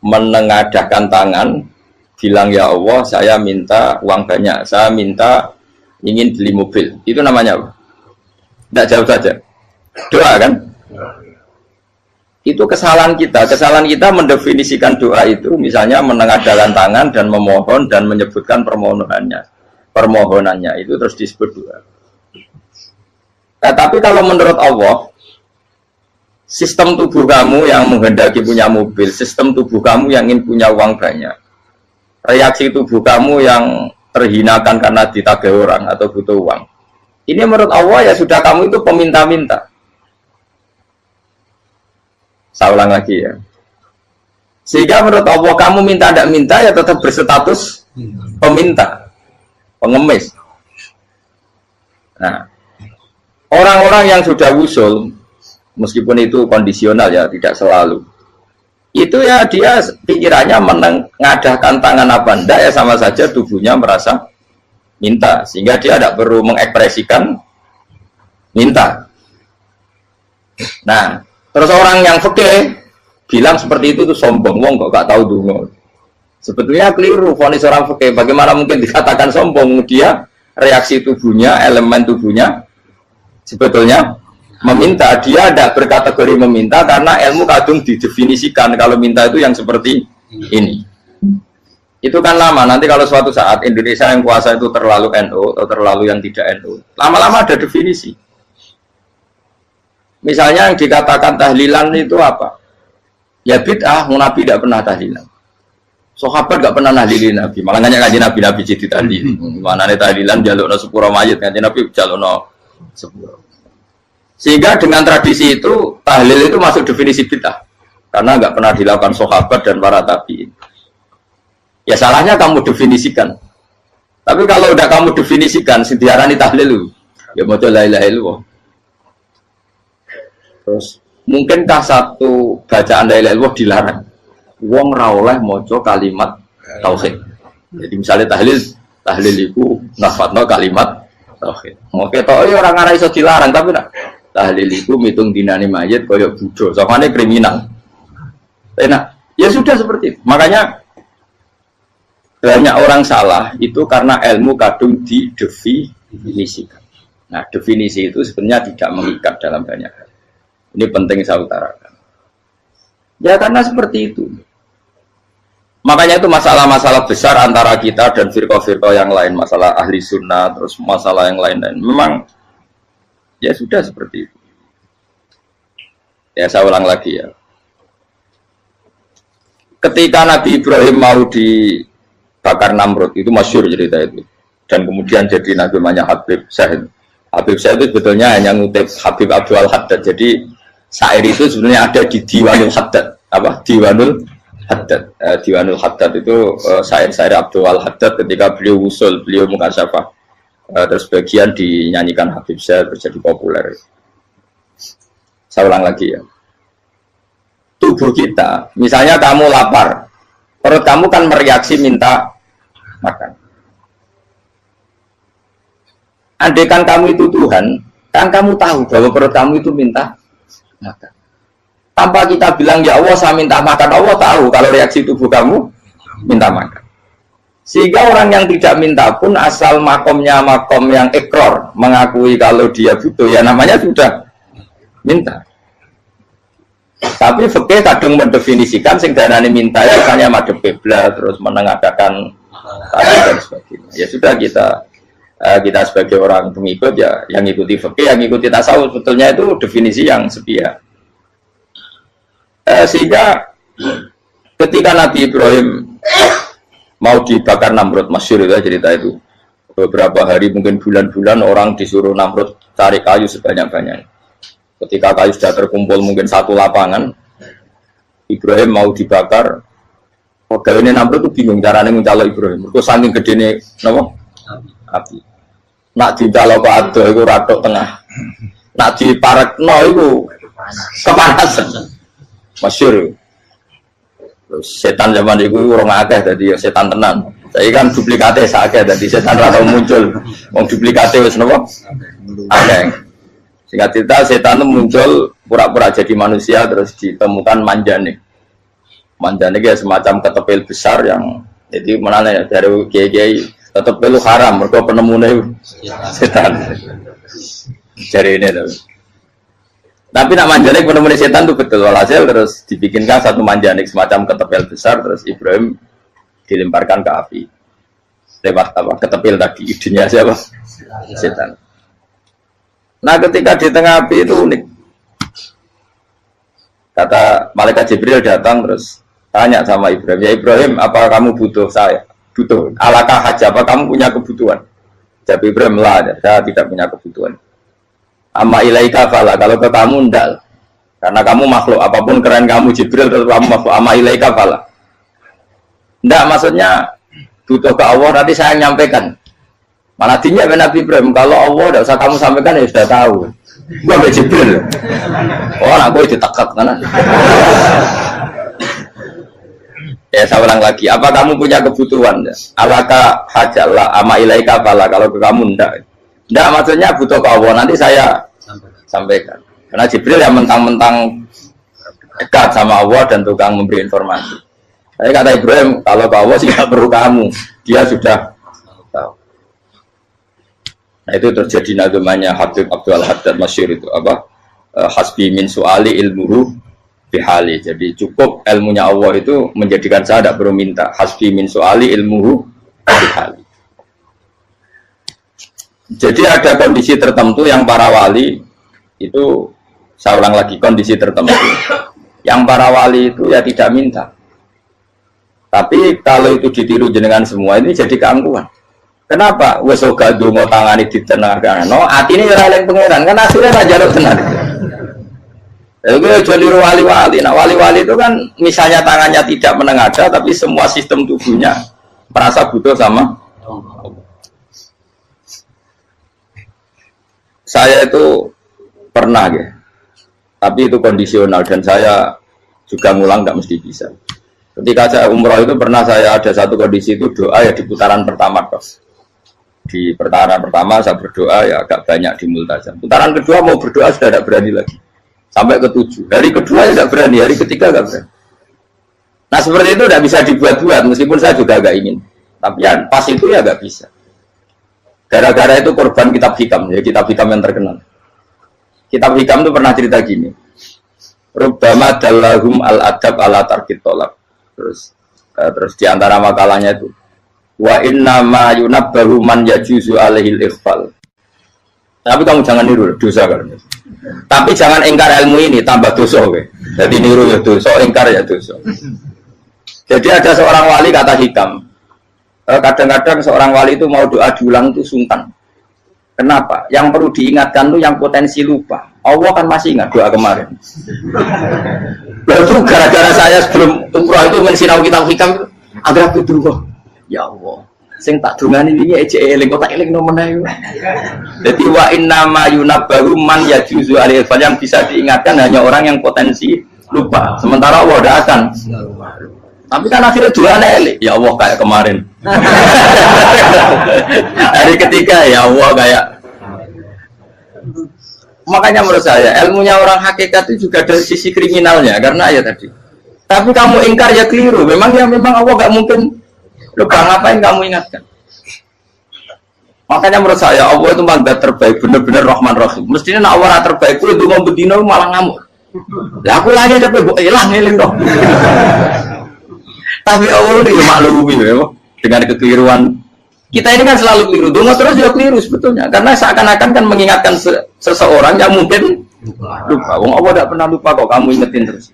menengadahkan tangan, bilang ya Allah, saya minta uang banyak, saya minta ingin beli mobil. Itu namanya apa? Tidak jauh saja. Doa kan? Itu kesalahan kita. Kesalahan kita mendefinisikan doa itu, misalnya menengadahkan tangan dan memohon dan menyebutkan permohonannya itu terus disebut doa. Nah, tapi kalau menurut Allah, sistem tubuh kamu yang menghendaki punya mobil, sistem tubuh kamu yang ingin punya uang banyak, reaksi tubuh kamu yang terhinakan karena ditagih orang atau butuh uang, ini menurut Allah ya sudah kamu itu peminta-minta. Saya ulang lagi ya. Sehingga menurut Allah kamu minta tidak minta ya tetap berstatus peminta, pengemis. Nah, orang-orang yang sudah wusul, meskipun itu kondisional ya, tidak selalu. Itu ya dia pikirannya menengadahkan tangan apa enggak ya sama saja tubuhnya merasa minta, sehingga dia tidak perlu mengekspresikan minta. Nah, terus orang yang fikih bilang seperti itu tuh sombong, wong kok gak tahu dungo. Sebetulnya keliru vonis orang fikih. Bagaimana mungkin dikatakan sombong? Dia reaksi tubuhnya, elemen tubuhnya sebetulnya meminta. Dia tidak berkategori meminta karena ilmu kadung didefinisikan kalau minta itu yang seperti ini. Itu kan lama. Nanti kalau suatu saat Indonesia yang kuasa itu terlalu NU atau terlalu yang tidak NU, lama-lama ada definisi. Misalnya yang dikatakan tahlilan itu apa? Ya bid'ah, Nabi tidak pernah tahlilan. Sahabat tidak pernah nahlilin Nabi. Malah nanya kaji Nabi jadi tahlil. Mana nih tahlilan jalukno sepuro mayit, kaji Nabi jalukno sepuro. Sehingga dengan tradisi itu tahlil itu masuk definisi bid'ah. Karena nggak pernah dilakukan sahabat dan para tabi'in. Ya salahnya kamu definisikan. Tapi kalau udah kamu definisikan, diarani tahlil, ya mau la ilaha illallah. Terus mungkinkah satu bacaan la ilaha illallah dilarang? Wong ra oleh maca kalimat tauhid. Jadi misalnya tahlil iku nafatno kalimat tauhid. Oke to ya orang ora iso dilarang, tapi nak tahlil iku mitung dinane mayit kaya budo, sokane kriminal. Enak. Ya sudah seperti itu. Makanya banyak orang salah itu karena ilmu kadung didefinisikan. Nah, definisi itu sebenarnya tidak mengikat dalam banyak hal. Ini penting saya utarakan. Ya karena seperti itu. Makanya itu masalah-masalah besar antara kita dan firqah-firqah yang lain. Masalah ahli sunnah, terus masalah yang lain-lain. Memang, ya sudah seperti itu. Ya saya ulang lagi ya. Ketika Nabi Ibrahim mau dibakar Namrud, itu masyhur cerita itu. Dan kemudian jadi Nabi namanya Habib Syahid. Habib Syahid itu sebetulnya hanya ngutip Habib Abdul Haddad. Jadi syair itu sebenarnya ada di Diwanul Haddad. Apa? Diwanul Haddad. Diwanul Haddad itu syair-syair Abdul Haddad ketika beliau usul, beliau mukasyafah. Terus bagian dinyanyikan Habib Syahid terjadi populer. Saya ulang lagi ya. Tubuh kita, misalnya kamu lapar, perut kamu kan mereaksi minta makan. Andaikan kamu itu Tuhan, kan kamu tahu bahwa perut kamu itu minta makan. Tanpa kita bilang ya Allah saya minta makan, Allah tahu kalau reaksi tubuh kamu minta makan. Sehingga orang yang tidak minta pun asal makomnya makom yang ikror, mengakui kalau dia butuh, ya namanya sudah minta. Tapi fikih kadang mendefinisikan sing darane minta itu hanya madhep kiblat terus menengadakan tadi dan sebagainya. Ya sudah kita sebagai orang pengikut ya yang ikuti fikih, yang ikuti tasawuf sebetulnya itu definisi yang sepihak. Sehingga ketika Nabi Ibrahim mau dibakar Namrud, masyhur itu cerita itu. Beberapa hari mungkin bulan-bulan orang disuruh Namrud cari kayu sebanyak-banyaknya. Ketika kayu sudah terkumpul mungkin satu lapangan, Ibrahim mau dibakar. Pegawai Namrud itu bingung caranya mencalok Ibrahim. Mereka saking gedene napa? Api. Nak dicalok ke ado itu ratok tengah. Nak diparekno itu kepanasan. Masyhur. Terus setan zaman itu orang akeh dadi setan tenan. Saya kan duplikatnya sakit, jadi setan rata muncul. Wong duplikatnya wis napa? Akeh. Singkat cerita setan itu muncul pura-pura jadi manusia terus ditemukan manjane. Manjane kayak semacam ketepil besar yang jadi mana dari kiai-kiai ketepil haram, mereka penemunya setan. Jadi ini tuh. Tapi nak manjanik penemunya setan itu betul. Walhasil terus dibikinkan satu manjanik semacam ketepil besar terus Ibrahim dilemparkan ke api lewat apa ketepil tadi idenya siapa setan. Nah ketika di tengah api itu unik, kata malaikat Jibril datang terus tanya sama Ibrahim, ya Ibrahim apa kamu butuh saya, butuh alakah haja, apa kamu punya kebutuhan? Jawab Ibrahim lah, saya tidak punya kebutuhan. Amma ilaika fala, kalau ke kamu ndak, karena kamu makhluk apapun keren kamu Jibril tetap kamu makhluk. Amma ilaika fala. Nggak, maksudnya butuh ke Allah nanti saya nyampaikan. Malah dinya Nabi Ibrahim kalau Allah tidak usah kamu sampaikan ya sudah tahu. Gua be Jibril. Oh, aku ditekak kan. Ya saya ulang lagi. Apa kamu punya kebutuhan? Alaka hajalah ama ilaika fala, kalau ke kamu ndak. Ndak maksudnya butuh ke Allah nanti saya sampaikan. Karena Jibril yang mentang-mentang dekat sama Allah dan tukang memberi informasi. Saya kata Ibrahim, kalau ke Allah sih tidak perlu kamu, dia sudah tahu. Nah itu terjadi nazamanya Habib Abdul Haddad masyhur itu apa? Hasbi min su'ali ilmuhu bihali. Jadi cukup ilmunya Allah itu menjadikan saya tidak perlu minta. Hasbi min su'ali ilmuhu bihali. Jadi ada kondisi tertentu yang para wali itu, saya ulang lagi, kondisi tertentu yang para wali itu ya tidak minta. Tapi kalau itu ditiru jenengan semua ini jadi keangkuhan. Kenapa? Wes ora ndonga tangane ditenangkan. No, atine ora eling pangeran. Kan asline ora njaluk tenan. Itu jadi wali-wali. Nah, wali-wali itu kan misalnya tangannya tidak menengadah tapi semua sistem tubuhnya merasa butuh sama Allah. Saya itu pernah ya. Tapi itu kondisional dan saya juga ngulang enggak mesti bisa. Ketika saya umroh itu pernah saya ada satu kondisi itu doa ya di putaran pertama kos. Di putaran pertama saya berdoa ya agak banyak di multazam. Putaran kedua mau berdoa sudah tidak berani lagi. Sampai ke-7. Hari kedua ya tidak berani, hari ketiga tidak berani. Nah seperti itu tidak bisa dibuat-buat meskipun saya juga agak ingin. Tapi ya pas itu ya nggak bisa. Gara-gara itu korban kitab hikam, ya kitab hikam yang terkenal. Kitab hikam itu pernah cerita gini. Rubbama dallahum al-adab ala tarkit tolak. Terus di antara makalahnya itu wa inna ma yunabbahu man yajuzu alaihil ikhfal. Tapi kamu jangan niru dosa kan. Tapi jangan ingkar ilmu ini tambah dosa kowe. Jadi niru ya dosa, ingkar ya dosa. Jadi ada seorang wali kata hikam. Kadang-kadang seorang wali itu mau doa diulang itu sungkan. Kenapa? Yang perlu diingatkan itu yang potensi lupa. Allah kan masih ingat doa kemarin. Lalu gara-gara saya sebelum umroh itu mensinau kitab hikam agar aku dulu. Ya Allah, sing tak dungani ini ece eling kok tak eling nomene. Jadi wa inna ma yunabbahu man yajuzu alaihi yang bisa diingatkan hanya orang yang potensi lupa. Sementara Allah tidak akan. Tapi kan akhirnya doa eling. Ya Allah kayak kemarin. Hari ketiga ya Allah kayak. Makanya menurut saya ilmunya orang hakikat itu juga dari sisi kriminalnya karena ya tadi. Tapi kamu ingkar ya keliru. Memang Allah nggak mungkin. Lupa ngapain kamu ingatkan? Makanya menurut saya Allah itu mandat terbaik, benar-benar Rahman Rahim. Mestinya nak Allah terbaik itu mau bedino malah ngamuk. Lah aku lagi tapi mbok ilang eling dong. Tapi Allah itu maklumi ya, dengan kekeliruan. Kita ini kan selalu keliru, donga terus juga keliru sebetulnya. Karena seakan-akan kan mengingatkan seseorang yang mungkin lupa. Wong Allah tidak pernah lupa kok, kamu ingetin terus.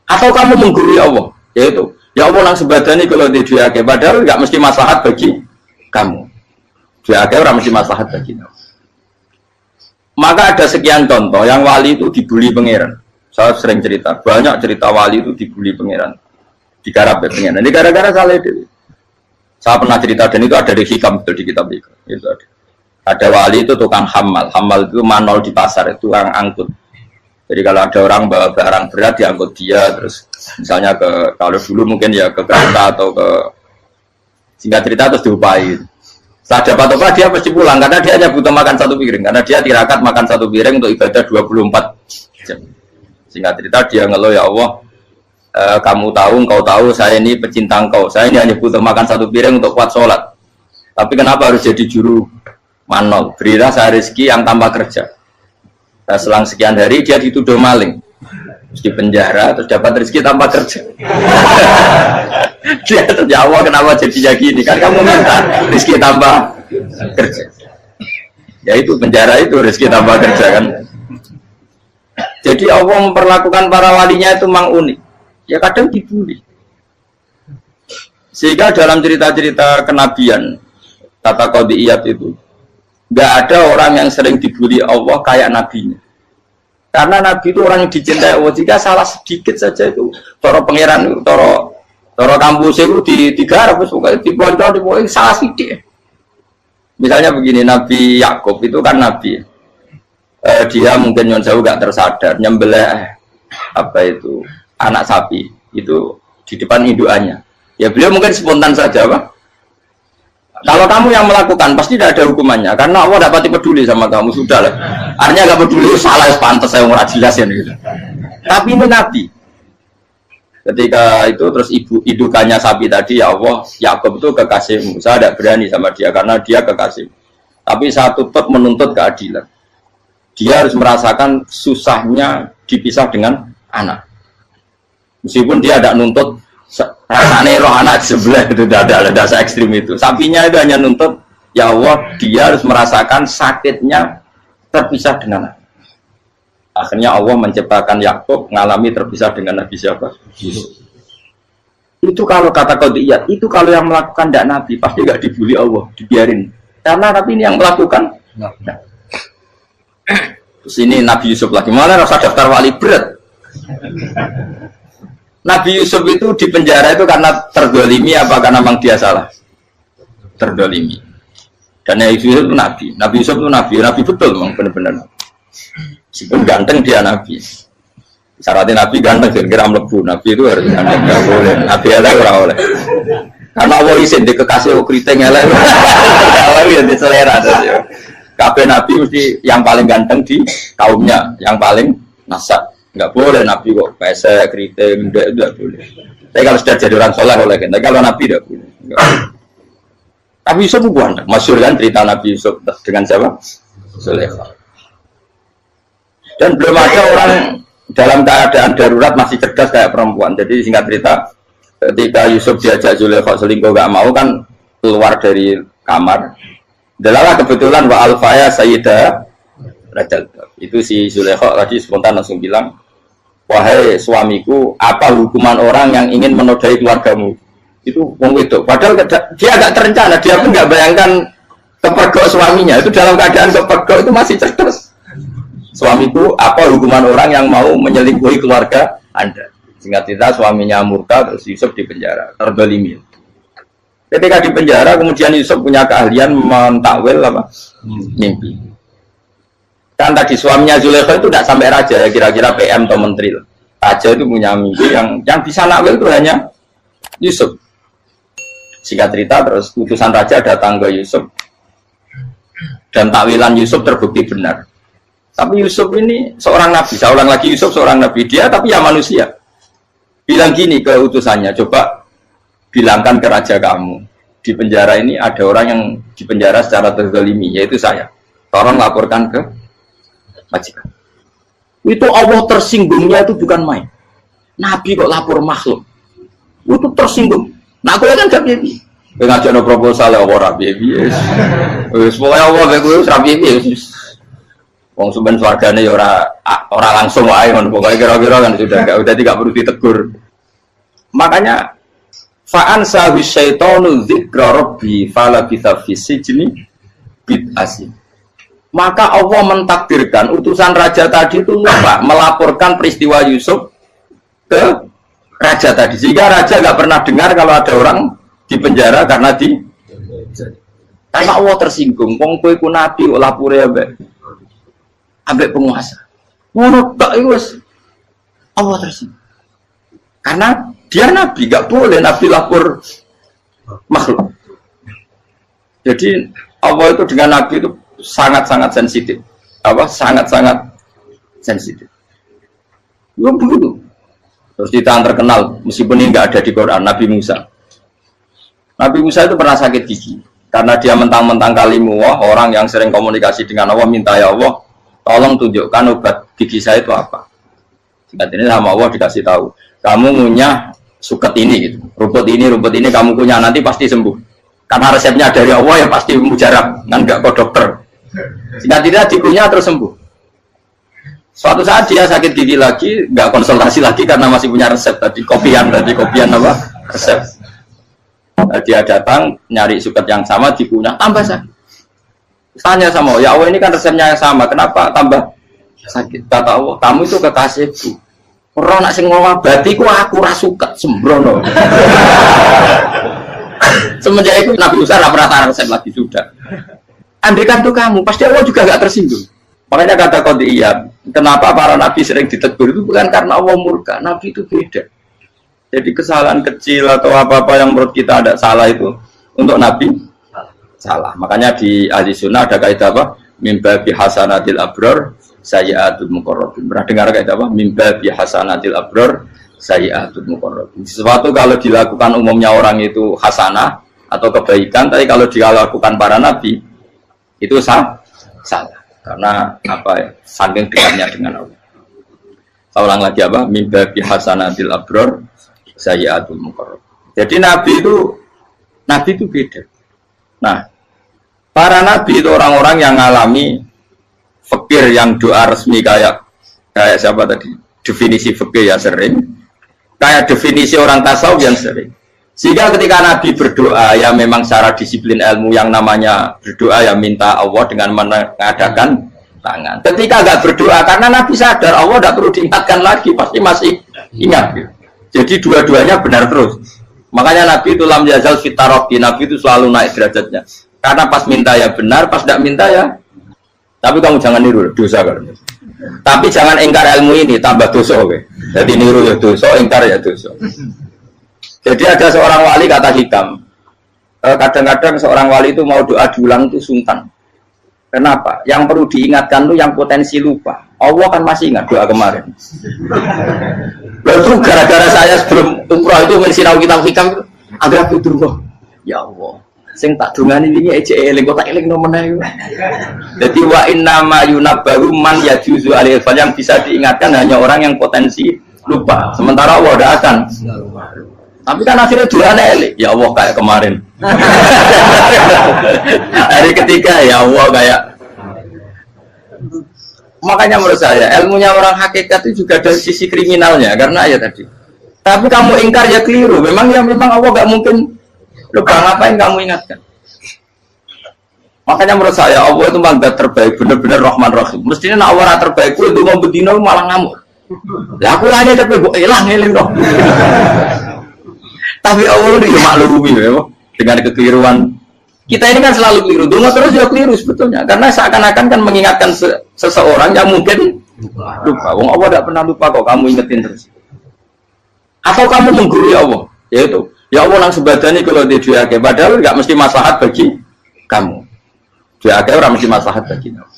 Atau kamu menggurui Allah, yaitu ya Allah nang sebadani kalau di duake, padahal nggak mesti maslahat bagi kamu. Duake orang mesti maslahat bagi kamu. Maka ada sekian contoh yang wali itu dibully pangeran. Saya sering cerita, banyak cerita wali itu dibully pangeran, digarap ya pangeran. Ini gara-gara salah itu. Saya pernah cerita dan itu ada di hikam di kitab itu. Itu ada. Ada wali itu tukang hamal, hamal itu manol di pasar itu tukang angkut. Jadi kalau ada orang bawa barang berat diangkut dia, terus misalnya ke kalau dulu mungkin ya ke kereta atau ke singkat cerita terus diupai. Setelah dapat apa dia pasti pulang karena dia hanya butuh makan satu piring karena dia tirakat makan satu piring untuk ibadah 24 jam. Singkat cerita dia ngeluh ya Allah, kamu tahu, engkau tahu saya ini pecinta engkau, saya ini hanya butuh makan satu piring untuk kuat sholat. Tapi kenapa harus jadi juru manol? Berilah saya rezeki yang tanpa kerja. Nah, selang sekian hari dia dituduh maling, terus di penjara, terus dapat rezeki tanpa kerja. Dia terjawab kenapa jadinya gini? Kan kamu minta rezeki tanpa kerja. Ya itu penjara itu rezeki tanpa kerja kan. Jadi Allah memperlakukan para walinya itu memang unik. Ya kadang dibully. Sehingga dalam cerita-cerita kenabian tata qadiyat itu nggak ada orang yang sering dibully Allah kayak nabinya. Karena nabi itu orang yang dicintai Allah. Jika salah sedikit saja itu toro pangeran, toro kampus itu digarap, dibontor, salah sedikit. Misalnya begini, Nabi Yakub itu kan nabi. Dia mungkin nyon jauh nggak tersadar nyembelih apa itu anak sapi itu di depan indukannya. Ya beliau mungkin spontan saja, Pak. Kalau kamu yang melakukan pasti tidak ada hukumannya karena Allah dapat peduli sama kamu sudah lah. Artinya nggak peduli salah pantas saya nggak jelas ya gitu. Tapi ini Nabi. Ketika itu terus indukannya sapi tadi ya Allah Yakub itu kekasihmu. Saya tidak berani sama dia karena dia kekasih. Tapi saya tetap menuntut keadilan. Dia harus merasakan susahnya dipisah dengan anak. Meskipun dia tidak nuntut rasanya roh anak sebelah itu tidak ada ekstrim itu. Sapinya itu hanya nuntut ya Allah dia harus merasakan sakitnya terpisah dengan anak. Akhirnya Allah menciptakan Yakub mengalami terpisah dengan Nabi siapa? Yusuf. Itu kalau kata qadiyat, itu kalau yang melakukan tidak Nabi pasti nggak dibully Allah, dibiarin. Karena Nabi ini yang melakukan. Nah. Terus ini Nabi Yusuf lagi, malah rasa daftar wali berat. Nabi Yusuf itu di penjara itu karena terdolimi apa karena memang dia salah? Terdolimi. Dan Yusuf itu Nabi. Nabi Yusuf itu Nabi betul memang benar-benar. Meskipun ganteng dia Nabi. Syaratnya Nabi ganteng, kira-kira melebu. Nabi itu harus ganteng, nggak boleh. Nabi elek ora oleh. Karena Allah izin di kekasih keriting elek. Allah yang diselera. Kabeh Nabi mesti yang paling ganteng di kaumnya, yang paling nasab. Nggak boleh Nabi kok pesek, keriting, enggak boleh. Tapi kalau sudah jadi orang soleh boleh kan. Tapi kalau Nabi tidak boleh. Nabi Yusuf bukan, masyhur kan cerita Nabi Yusuf dengan siapa? Zulaikha. Dan belum ada orang dalam keadaan darurat masih cerdas kayak perempuan. Jadi singkat cerita, ketika Yusuf diajak Zulaikha selingkuh gak mau kan keluar dari kamar. Delalah kebetulan wa alfaya sayyidah Rajal. Itu si Zulaikha tadi spontan langsung bilang, wahai suamiku, apa hukuman orang yang ingin menodai keluargamu? Itu wong wedok. Padahal dia agak terencana, dia pun nggak bayangkan kepergok suaminya. Itu dalam keadaan kepergok itu masih cerdas. Suamiku, apa hukuman orang yang mau menyelingkuhi keluarga Anda? Singkat cerita suaminya murka, terus Yusuf di penjara, terdolimi. Ketika di penjara, kemudian Yusuf punya keahlian mentakwil apa? Mimpi. Kan tadi suaminya Zulaikha itu tidak sampai raja ya, kira-kira PM atau menteri. Raja itu punya mimpi yang bisa nakwil itu hanya Yusuf. Singkat cerita terus utusan raja datang ke Yusuf dan takwilan Yusuf terbukti benar. Tapi Yusuf ini seorang nabi, saya ulang lagi Yusuf seorang nabi dia tapi ya manusia. Bilang gini ke utusannya, coba bilangkan ke raja kamu di penjara ini ada orang yang di penjara secara terzalimi yaitu saya. Tolong laporkan ke majikan. Itu Allah tersinggungnya itu bukan main. Nabi kok lapor makhluk. Itu tersinggung. Nah, aku kan gak piye. Kowe ngajakno proposal ya ora piye-piye. Wis pokoke Allah kowe wis ra piye-piye wis. Wong sampean swargane ya ora langsung wae ngono pokoke kira-kira kan sudah enggak perlu ditegur. Makanya fa'an sawi syaitanu dzikra rabbi fala bitha fi sijni bid'asi. Maka Allah mentakdirkan utusan raja tadi itu lupa melaporkan peristiwa Yusuf ke raja tadi, sehingga raja nggak pernah dengar kalau ada orang di penjara karena Allah tersinggung. Wong kowe ku nabi kok lapore ambek penguasa. Ngono tok iku wis Allah tersinggung. Karena dia nabi, nggak boleh nabi lapor makhluk. Jadi Allah itu dengan nabi itu sangat-sangat sensitif. Sangat-sangat sensitif. Ya begitu. Terus kita yang terkenal, meskipun ini nggak ada di Quran, Nabi Musa. Nabi Musa itu pernah sakit gigi karena dia mentang-mentang kalimullah, orang yang sering komunikasi dengan Allah, minta ya Allah, tolong tunjukkan obat gigi saya itu apa. Singkat ini sama Allah dikasih tahu, kamu ngunyah suket ini, gitu. rumput ini kamu kunyah nanti pasti sembuh. Karena resepnya dari Allah ya pasti mujarab, kan nggak kok dokter. Singkat ini dikunyah terus sembuh. Suatu saat dia sakit gigi lagi, nggak konsultasi lagi karena masih punya resep tadi kopian apa resep. Nah, dia datang nyari suket yang sama dikunyah tambah sakit. Tanya sama Allah, ya Allah ini kan resepnya yang sama, kenapa tambah sakit? Kata Allah, kamu itu kekasihku. Orang nak sing ngobati ku aku ra suket sembrono. Semenjak itu Nabi Musa pernah resep lagi sudah. Andaikan tuh kamu, pasti Allah juga nggak tersinggung. Makanya kata Qadiyah, kenapa para nabi sering ditegur itu bukan karena Allah murka, nabi itu beda. Jadi kesalahan kecil atau apa-apa yang menurut kita ada salah itu untuk nabi salah. Makanya di ahli sunnah ada kaidah apa? Mimba bi hasanatil abror sayyi'atul muqarrabin. Pernah dengar kaidah apa? Mimba bi hasanatil abror sayyi'atul muqarrabin. Sesuatu kalau dilakukan umumnya orang itu hasanah atau kebaikan, tapi kalau dilakukan para nabi itu salah. Karena apa ya, saking dekatnya dengan Allah. Saya ulang lagi apa? Mimba bi hasanatil abror sayyi'atul muqarrab. Jadi nabi itu beda. Nah, para nabi itu orang-orang yang mengalami fikir yang doa resmi kayak siapa tadi? Definisi fikir ya sering. Kayak definisi orang tasawuf yang sering. Sehingga ketika Nabi berdoa, ya memang secara disiplin ilmu yang namanya berdoa ya minta Allah dengan mengadakan tangan. Ketika nggak berdoa, karena Nabi sadar Allah tidak perlu diingatkan lagi, pasti masih ingat. Jadi dua-duanya benar terus. Makanya Nabi itu lam yazal fitaroki, Nabi itu selalu naik derajatnya. Karena pas minta ya benar, pas tidak minta ya. Tapi kamu jangan niru dosa kan. Tapi jangan ingkar ilmu ini, tambah dosa. Jadi niru ya dosa, ingkar ya dosa. Jadi ada seorang wali kata hikam, kadang-kadang seorang wali itu mau doa diulang itu sungkan. Kenapa? Yang perlu diingatkan tuh yang potensi lupa. Allah kan masih ingat doa kemarin. Lalu gara-gara saya sebelum umrah itu mensinau kitab hikam, agar aku durung. Ya Allah, sing tak dungani ini ejek eling kok tak eling nomene. Jadi wa inna ma yunabbahu man yajuzu alil fal, yang bisa diingatkan hanya orang yang potensi lupa. Sementara Allah tidak akan. Tapi kan akhirnya doanya elik, ya Allah kayak kemarin. Hari ketiga ya Allah kayak. Makanya menurut saya ilmunya orang hakikat itu juga dari sisi kriminalnya, karena ya tadi. Tapi kamu ingkar ya keliru. Memang Allah nggak mungkin lupa, ngapain kamu ingatkan. Makanya menurut saya Allah itu mandat terbaik, benar-benar Rahman Rahim. Mestinya nak Allah terbaik itu mau bedino malah ngamuk. Ya aku hanya tapi gue hilang dong. Tapi Allah itu maklumi ya, dengan kekeliruan. Kita ini kan selalu keliru, dungo terus ya keliru sebetulnya. Karena seakan-akan kan mengingatkan seseorang yang mungkin lupa. Wong Allah tidak pernah lupa kok, kamu ingetin terus. Atau kamu menggurui Allah, yaitu ya Allah langsung badani kalau dia diake, padahal nggak mesti maslahat bagi kamu. Diake orang mesti maslahat bagi kamu.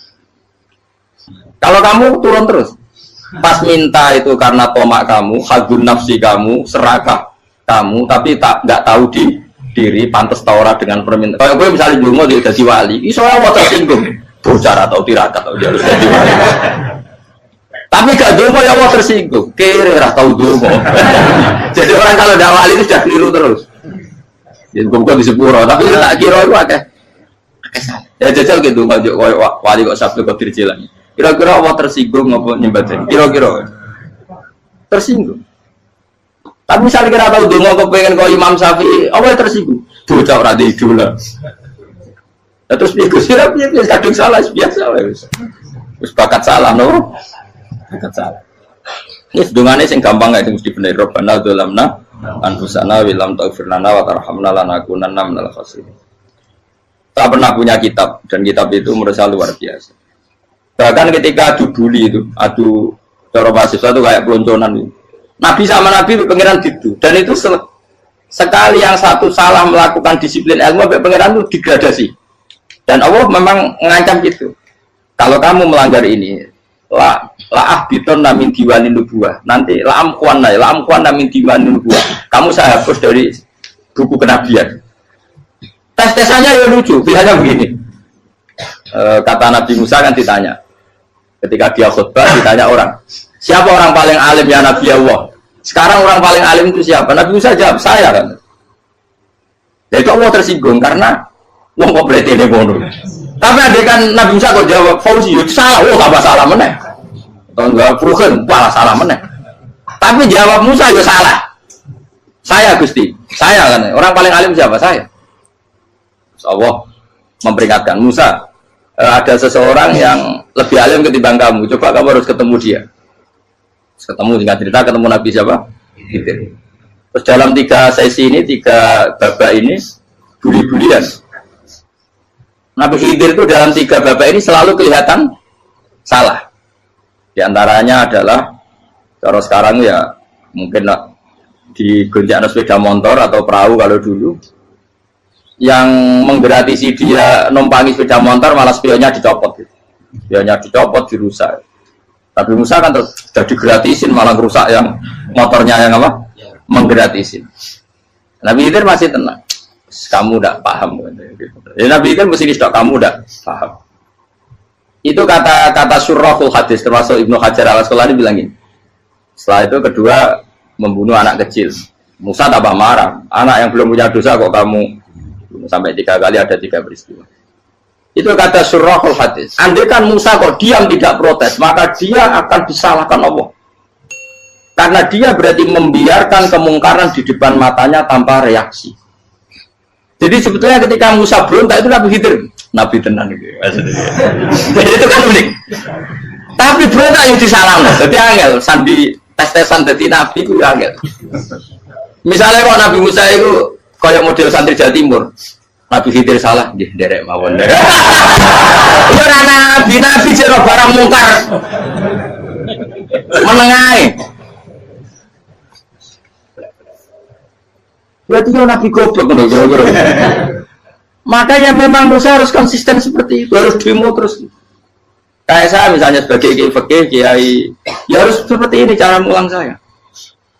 Kalau kamu turun terus, pas minta itu karena tomak kamu, hadun nafsi kamu, serakah kamu, tapi nggak tahu diri pantas taura dengan permintaan. Kalau gue misalnya dulu mau jadi wali, iso Allah tersinggung, bocor atau tirakat atau dia harus jadi wali. Tapi gak dongo ya Allah tersinggung. Kira ora tau dongo. Jadi orang kalau tidak wali itu sudah keliru terus. Jadi kok di sepuro, tapi tak kira itu akeh. Ya jajal gitu maju wali kok sabtu kok dirjilan. Kira-kira Allah tersinggung ngapa nyembah? Kira-kira tersinggung. Tapi misalnya kira tahu dongo kepengen kok Imam Syafi'i, Allah tersinggung. Bocah ora di idola. Ya terus piye Gus? Ya piye kadung salah biasa wis. Wis bakat salah no. Bakat salah. Wis dongane sing gampang gak mesti bener. Rabbana dzalamna anfusana wa lam taghfir lana wa tarhamna lanakunanna minal khasirin. Tak pernah punya kitab dan kitab itu menurut saya luar biasa. Bahkan ketika adu bully itu, adu cara mahasiswa itu kayak pelonconan itu. Nabi sama Nabi pengiran gitu dan itu sekali yang satu salah melakukan disiplin ilmu sampai pengiran itu degradasi. Dan Allah memang mengancam gitu. Kalau kamu melanggar ini, la ahbiton namin diwani nubuah. Nanti la amkuan namin diwani nubuah. Kamu saya hapus dari buku kenabian. Tes-tesannya ya lucu, pilihannya begini. Kata Nabi Musa kan ditanya. Ketika dia khutbah ditanya orang, siapa orang paling alim ya Nabi Allah? Sekarang orang paling alim itu siapa? Nabi Musa jawab, saya kan. Ya itu Allah tersinggung karena wong kok berarti ini bodoh. Tapi ada kan Nabi Musa kok jawab Fauzi, itu salah, tambah salah meneh. Atau enggak Furugen, malah salah meneh. Tapi jawab Musa ya salah. Saya Gusti, saya kan. Orang paling alim siapa? Saya. Allah memperingatkan Musa, ada seseorang yang lebih alim ketimbang kamu. Coba kamu harus ketemu dia. Ketemu dengan cerita ketemu Nabi siapa? Khidir. Terus dalam 3 sesi ini, 3 babak ini buli-bulian. Nabi Khidir itu dalam 3 babak ini selalu kelihatan salah. Di antaranya adalah cara sekarang ya mungkin di gonjak sepeda motor atau perahu kalau dulu yang menggratisi dia numpangi sepeda motor malah spionnya dicopot gitu. Spionnya dicopot, dirusak. Tapi Musa kan sudah digratisin malah rusak yang motornya yang apa? Menggratisin. Nabi Khidir masih tenang. Kamu tidak paham. Ya, Nabi Khidir mesti distok kamu tidak paham. Itu kata surahul hadis termasuk Ibnu Hajar al-Asqalani bilang gini. Setelah itu kedua membunuh anak kecil. Musa tambah marah. Anak yang belum punya dosa kok kamu sampai 3 kali ada 3 peristiwa. Itu kata surahul hadis. Andai kan Musa kok diam tidak protes, maka dia akan disalahkan Allah. Karena dia berarti membiarkan kemungkaran di depan matanya tanpa reaksi. Jadi sebetulnya ketika Musa berontak itu Nabi Khidir, Nabi tenang gitu. Jadi itu kan unik. Tapi berontak yang disalahkan. Jadi angel, sandi tes-tesan jadi Nabi itu angel. Misalnya kalau Nabi Musa itu kayak model santri Jawa Timur, Nabi Khidir salah, derek mawon. Ya nabi jero barang mungkar. Menengae. Berarti ya Nabi goblok kira-kira. Makanya memang Musa harus konsisten seperti itu, harus demo terus. Kayak saya misalnya sebagai kiai, ya harus seperti ini cara mulang saya.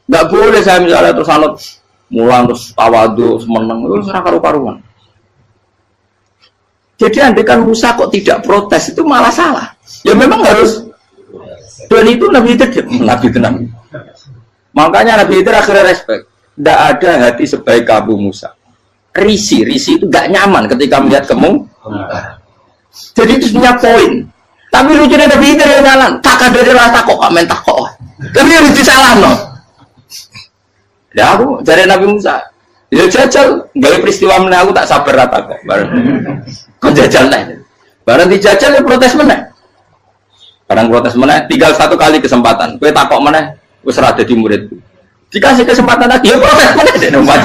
Nggak boleh saya misalnya terus anut mulang terus tawadu semeneng terus ora karu-karuan. Jadi andaikan Musa kok tidak protes itu malah salah. Ya memang harus. Dan itu Nabi Khidir, Nabi tenang. Makanya Nabi Khidir akhirnya respect. Tidak ada hati sebaik kamu Musa. Risi itu gak nyaman ketika melihat kamu. Jadi itu punya poin. Tapi lucunya Nabi Khidir yang jalan. Tak ada rasa kok mentah kok. Tapi harus disalah no. Ya aku dari Nabi Musa. Ya jajal, gaya peristiwa meneh aku tak sabar rata kok. Bareng. Kok jajal nih. Bareng dijajal ya protes meneh. Barang protes meneh, tinggal 1 kali kesempatan. Kowe takok meneh, wis ora dadi muridku. Dikasih kesempatan lagi, ya protes meneh dek nomor.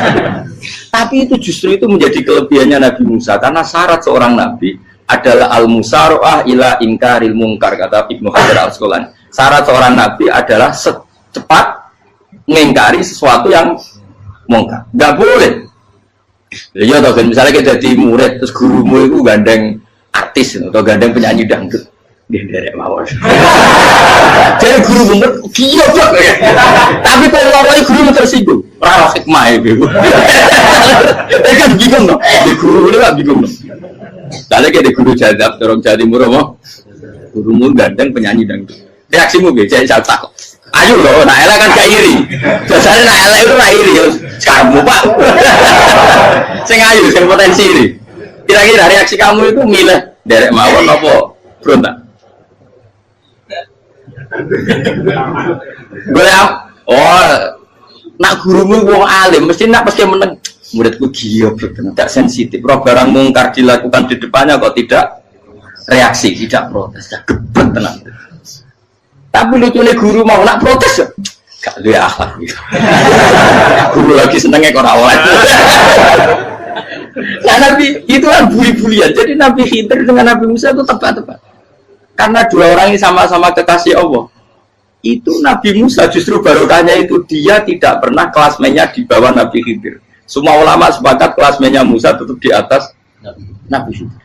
Tapi itu justru itu menjadi kelebihannya Nabi Musa karena syarat seorang nabi adalah al-musara'ah ila inkaril munkar kata Ibnu Hajar al-Asqalani. Syarat seorang nabi adalah secepat mengingkari sesuatu yang mungkar. Enggak boleh. Ya toh misalnya kita jadi murid terus gurumu itu gandeng artis atau gandeng penyanyi dangdut. Dia derek mawon. Jadi guru bener gila kok. Tapi kalau orang guru tersinggung, ora hikmah itu. Kan bingung no. Di guru itu kan bingung no. Kalau kayak di guru jadab, orang Jawa Timur apa? Gurumu gandeng penyanyi dangdut. Reaksimu piye? Jadi saya takut. Ayo loh, nak elek kan gak iri. Biasanya nak elek itu nak iri. Kamu Pak. Sing ayu, sing potensi iri. Kira-kira reaksi kamu itu milih derek mawon apa berontak? Nak gurumu wong alim, mesti nak pasti meneng. Muridku giyo, tidak sensitif. Roh barang mungkar dilakukan di depannya kok tidak reaksi, tidak protes, tidak gebet tenang. Tapi lucunya guru mau nak protes, gak ada akhlak. Guru lagi senengnya kok rawat. Nah Nabi itu kan buli-bulian. Jadi Nabi Khidir dengan Nabi Musa itu tepat-tepat. Karena dua orang ini sama-sama kekasih Allah. Itu Nabi Musa justru barokahnya itu dia tidak pernah kelasmennya di bawah Nabi Khidir. Semua ulama sepakat kelasmennya Musa tetap di atas Nabi Khidir.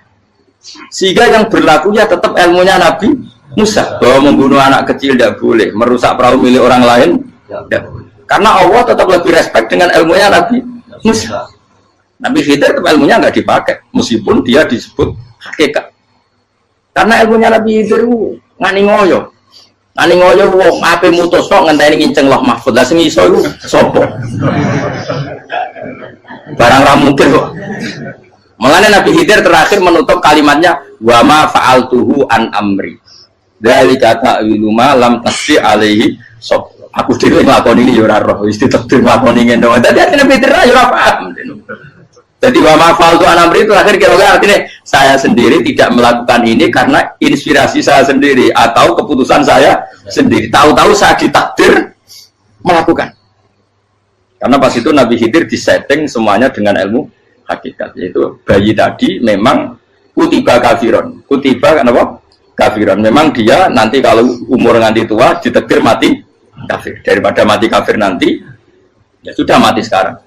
Sehingga yang berlakunya tetap ilmunya Nabi Musa, bahwa membunuh anak kecil tidak boleh, merusak perahu milik orang lain tidak boleh. Karena Allah tetap lebih respect dengan ilmunya Nabi Musa. Nabi Khidir tetap ilmunya nggak dipakai, meskipun dia disebut hakikat. Karena ilmunya Nabi Khidir ngani ngoyo, wong ape mutus kok ngenteni kinceng loh mahfud. Lah sing iso iku sapa? Barang ra mungkin kok. Makanya Nabi Khidir terakhir menutup kalimatnya wa ma fa'altuhu an amri. Dzalika ta'wilu ma lam tasdi alaihi sob. Aku dhewe nglakoni iki ya ora roh, wis ditakdir nglakoni ngene. Dadi Nabi Khidir ya ora paham. Jadi wa ma fa'altu an amri itu akhir kira-kira artinya saya sendiri tidak melakukan ini karena inspirasi saya sendiri atau keputusan saya sendiri. Tahu-tahu saya ditakdir melakukan. Karena pas itu Nabi Khidir disetting semuanya dengan ilmu hakikat, yaitu bayi tadi memang kutiba kafiron, kutiba kenapa? Kafiron. Memang dia nanti kalau umur nganti tua ditakdir mati kafir. Daripada mati kafir nanti, ya sudah mati sekarang.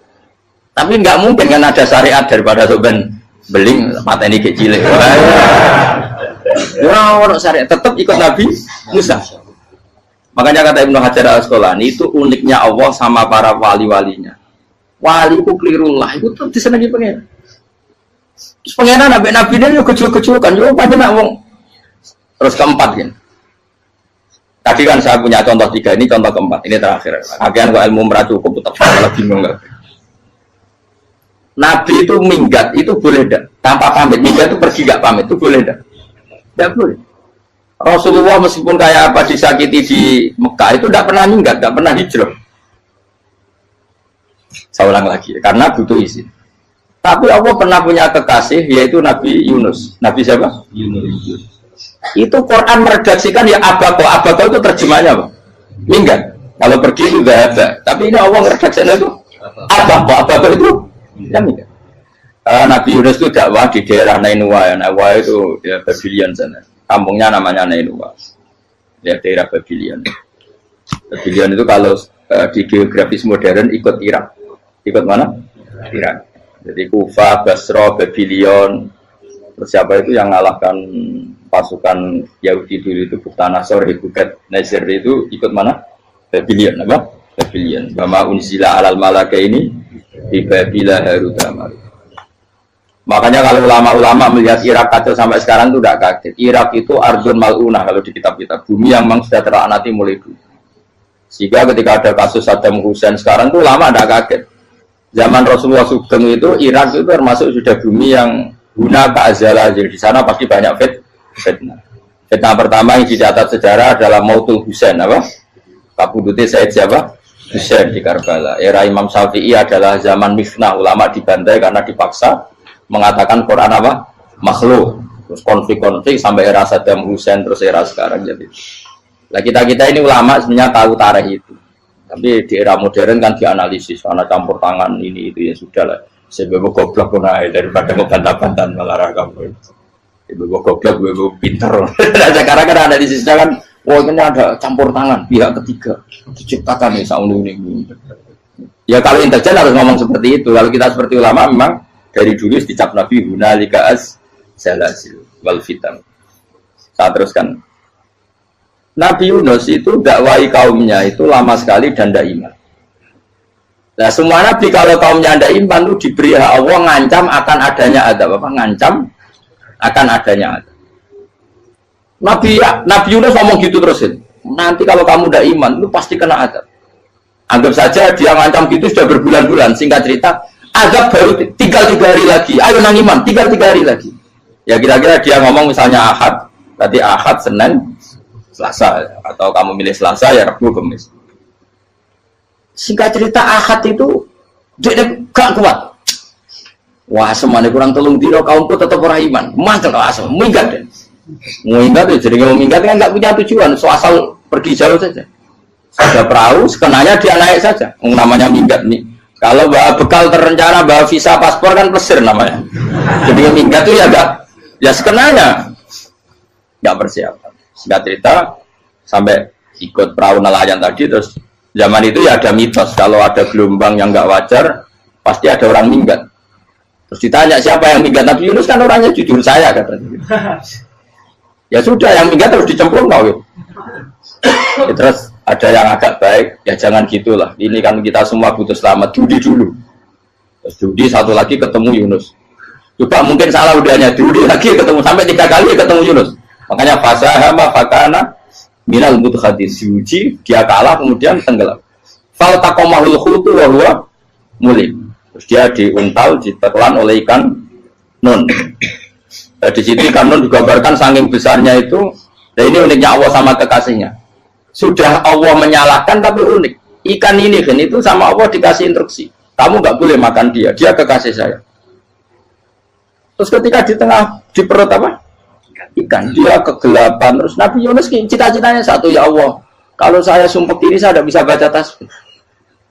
Tapi nggak mungkin kan ada syariat daripada soben beling mateni kecil. Orang syariat tetap ikut Nabi Musa. Makanya kata Ibnu Hajar Al-Asqalani itu uniknya Allah sama para wali-walinya. Wali itu kelirullah, itu tetap disenangi pengen. Terus pengenan nabi ini kecil-kecil kan, yo pada nak wong. Terus keempat kan. Tadi kan saya punya contoh 3, ini contoh keempat, ini terakhir. Akhirnya kok ilmu merah cukup, tetap salah bingung nggak? Nabi itu minggat itu boleh tidak? Tanpa pamit, minggat itu pergi nggak pamit itu boleh tidak? Tidak boleh. Rasulullah meskipun kayak apa disakiti di Mekah itu tidak pernah minggat, tidak pernah hijrah. Saya ulang lagi, karena butuh izin. Tapi Allah pernah punya kekasih, yaitu Nabi Yunus. Nabi siapa? Yunus. Itu Quran meredaksikan ya abako itu terjemahnya apa? Minggat. Kalau pergi itu tidak ada. Tapi ini Allah meredaksikan itu abako itu ya minggat. Nabi Yunus itu dakwah di daerah Nainua. Nainua itu ya Babylon sana. Kampungnya namanya Nainua. Ya daerah Babylon. Babylon itu kalau di geografis modern ikut Irak. Ikut mana? Irak. Jadi Kufa, Basra, Babylon. Terus siapa itu yang ngalahkan pasukan Yahudi dulu itu Buktanasor, Hebukat, Nasir itu ikut mana? Babylon, apa? Babylon. Bama unzila alal malaka ini di Babila Harutama. Makanya kalau ulama-ulama melihat Irak kacau sampai sekarang itu tidak kaget. Irak itu Ardun Mal'unah kalau di kitab-kitab. Bumi yang memang sudah terlaknati mulai dulu. Sehingga ketika ada kasus Saddam Hussein sekarang itu ulama tidak kaget. Zaman Rasulullah Sugeng itu Irak itu termasuk sudah bumi yang guna keazalah. Jadi di sana pasti banyak fitnah. Fitnah pertama yang dicatat sejarah adalah Mautul Hussein, apa? Kabudutnya Said siapa? Hussein di Karbala. Era Imam Syafi'i adalah zaman Mifnah, ulama dibantai karena dipaksa mengatakan Quran apa? Makhluk. Terus konflik-konflik sampai era Saddam Hussein terus era sekarang jadi. Lah kita ini ulama sebenarnya tahu tarikh itu. Tapi di era modern kan dianalisis karena campur tangan ini itu ya sudah lah. Sebab goblok pun daripada ngebantah-bantahan malah kamu. Ibu goblok, ibu pinter. Sekarang kan analisisnya kan, wah ini ada campur tangan pihak ketiga diciptakan nih saunu ini. Ya kalau intelijen harus ngomong seperti itu. Kalau kita seperti ulama memang dari dulu dicap Nabi hunalika az-zalazil wal fitan. Saya teruskan. Nabi Yunus itu dakwai kaumnya itu lama sekali dan tidak iman. Nah semua nabi kalau kaumnya tidak iman itu diberi hak Allah ngancam akan adanya adab apa? Ngancam akan adanya adab. Nabi Yunus ngomong gitu terusin. nanti kalau kamu udah iman, lu pasti kena azab. Anggap saja dia ngancam gitu sudah berbulan-bulan. Singkat cerita, azab baru tinggal 3 hari lagi. Ayo nang iman, tinggal 3 hari lagi. Ya kira-kira dia ngomong misalnya Ahad, berarti Ahad, Senin, Selasa. Atau kamu milih Selasa, ya Rabu, Kamis. Singkat cerita Ahad itu dia gak kuat. Wah, semuanya kurang tolong dino kaumku tetap orang iman. Mantel asal, minggat deh. Minggat ya, jadi mau minggat kan nggak punya tujuan, so asal pergi jauh saja. Ada perahu, sekenanya dia naik saja. Namanya minggat nih. Kalau bawa bekal terencana, bawa visa, paspor kan plesir namanya. Jadi minggat itu ya enggak, ya sekenanya nggak persiapan. Singkat cerita sampai ikut perahu nelayan tadi, terus zaman itu ya ada mitos kalau ada gelombang yang nggak wajar, pasti ada orang minggat. Terus ditanya siapa yang minggat, Nabi Yunus kan orangnya jujur saya katanya. Ya sudah, yang minggat harus dicemplung kau. Ya, terus ada yang agak baik, ya jangan gitulah. Ini kan kita semua butuh selamat, judi dulu. Terus judi satu lagi ketemu Yunus. Coba mungkin salah udahnya, judi lagi ketemu sampai 3 kali ketemu Yunus. Makanya fasahama fakana minal mudkhadin, diuji, dia kalah kemudian tenggelam. Fal taqamahul khutu wa huwa mulim. Terus dia diuntal, ditelan oleh ikan nun. Di situ ikan nun digambarkan saking besarnya itu. Dan ini uniknya Allah sama kekasihnya. Sudah Allah menyalahkan tapi unik. Ikan ini kan itu sama Allah dikasih instruksi. Kamu nggak boleh makan dia. Dia kekasih saya. Terus ketika di tengah di perut apa? Ikan. Dia kegelapan. Terus Nabi Yunus cita-citanya satu, ya Allah. Kalau saya sumpah diri saya tidak bisa baca tasbih.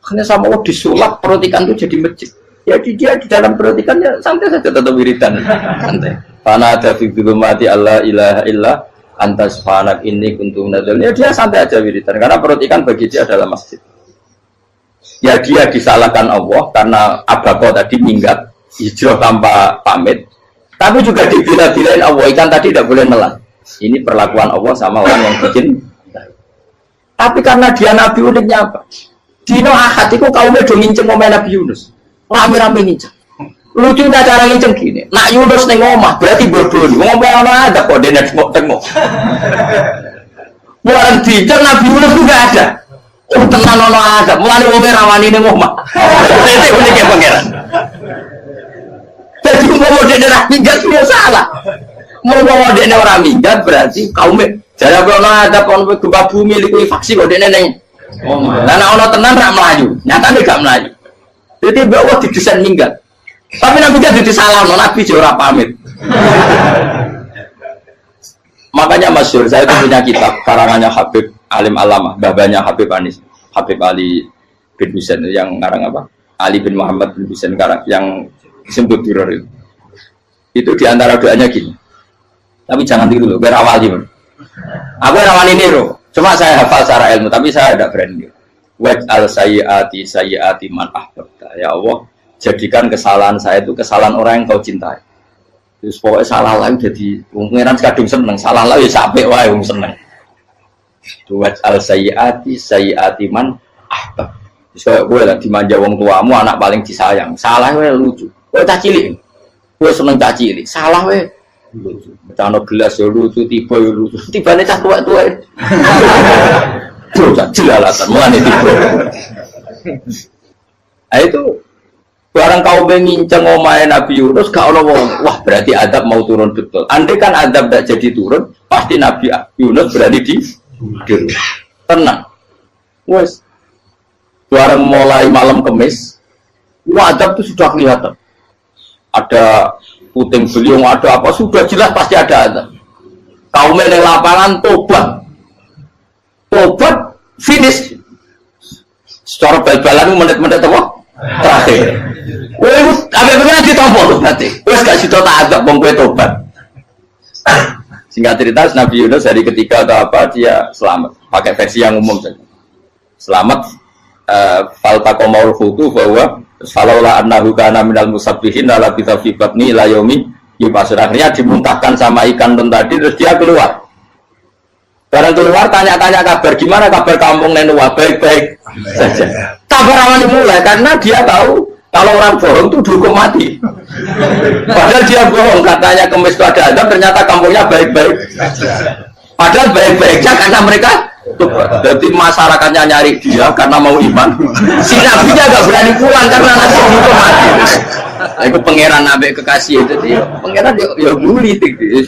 Hanya sama Allah disulap perut ikan itu jadi masjid. Jadi dia di dalam perut ikan ya santai saja tetap wiridan. Santai. Fana ada fi dzulumati alla ilaha illa anta subhanak inni kuntu minadz zalimin. Ya dia santai aja wiridan karena perut ikan bagi dia adalah masjid. Ya dia disalahkan Allah karena abako tadi minggat hijrah tanpa pamit. Tapi juga dibila-bilain Allah, ikan tadi tidak boleh nelan. Ini perlakuan Allah sama orang yang bikin. Tapi karena dia Nabi uniknya apa? Dino Ahad itu kaumnya udah nginceng ngomong Nabi Yunus. Rame-rame nginceng. Lucunya cara nginceng gini. Nak Yunus nih ngomah, berarti berdua. Ngomong apa ada kok, dia tengok-tengok. Bukan dinceng Nabi Yunus juga ada. Oh tenang ono ada, mulai ngomong rawani nih ngomah. Itu uniknya pangeran. Jadi ngomong dia orang minggat dia salah. Ngomong dia orang minggat berarti kaumnya. Jadi kalau ada kalau gempa bumi liku faksi kok dia neng. Oh, nah ono tenan rak melayu, nyatanya gak melayu. Jadi bahwa didesain minggat. Tapi Nabi kan disalah, Nabi ora pamit. Makanya masyhur, saya itu punya kitab karangannya Habib Alim Alamah, babanya Habib Anis, Habib Ali bin Husain yang ngarang apa? Ali bin Muhammad bin Husain karang yang disebut duror itu. Itu diantara doanya gini. Tapi jangan tiru loh, berawali. Aku rawani niru. Cuma saya hafal secara ilmu, tapi saya tidak berani. Waj'al sayyiati man ahbabta. Ya Allah, jadikan kesalahan saya itu kesalahan orang yang kau cintai. Terus pokoknya salah lain jadi pengiran kadung seneng, salah lain ya sampai wae wong seneng. Waj'al sayyiati man ahbab. Terus kayak gue lah dimanja wong tuamu, anak paling disayang. Salah wae lucu. Kowe cah cilik. Kowe seneng cah cilik. Salah wae Becano gelas ya lucu, tiba ya lucu. Tibane cah tua-tua. Bro, jelalatan mulane tiba. Nah itu barang kau menginceng omahe Nabi Yunus gak ono wong. Wah, berarti adab mau turun betul. Andai kan adab tidak jadi turun, pasti Nabi Yunus berada di tenang. Wes. Barang mulai malam Kamis, adab itu sudah kelihatan. Ada puting beliung, ada apa sudah jelas pasti ada. Kaum yang lapangan tobat finish secara bal-balan menit-menit apa terakhir. Wes apa benar ditompo tuh berarti. Wes gak sido tak ada wong kowe tobat. Singkat cerita Nabi Yunus hari ketiga atau apa dia selamat. Pakai versi yang umum saja. Selamat fal taqamaul khutu bahwa falaula annahu kana minal musabbihin la bi batni ila yaumi yub'atsun. Akhirnya dimuntahkan sama ikan nun tadi terus dia keluar. Barang keluar tanya-tanya kabar gimana kabar kampung Nenua, baik-baik saja. Kabar awal dimulai karena dia tahu kalau orang bohong itu dihukum mati. Padahal dia bohong katanya Kemis itu ada azab, ternyata kampungnya baik-baik. Padahal baik-baiknya karena mereka tobat. Jadi masyarakatnya nyari dia karena mau iman. Si nabinya gak berani pulang karena nanti itu mati. Aku pangeran nabi kekasih itu dia. Pangeran ya guli tinggi.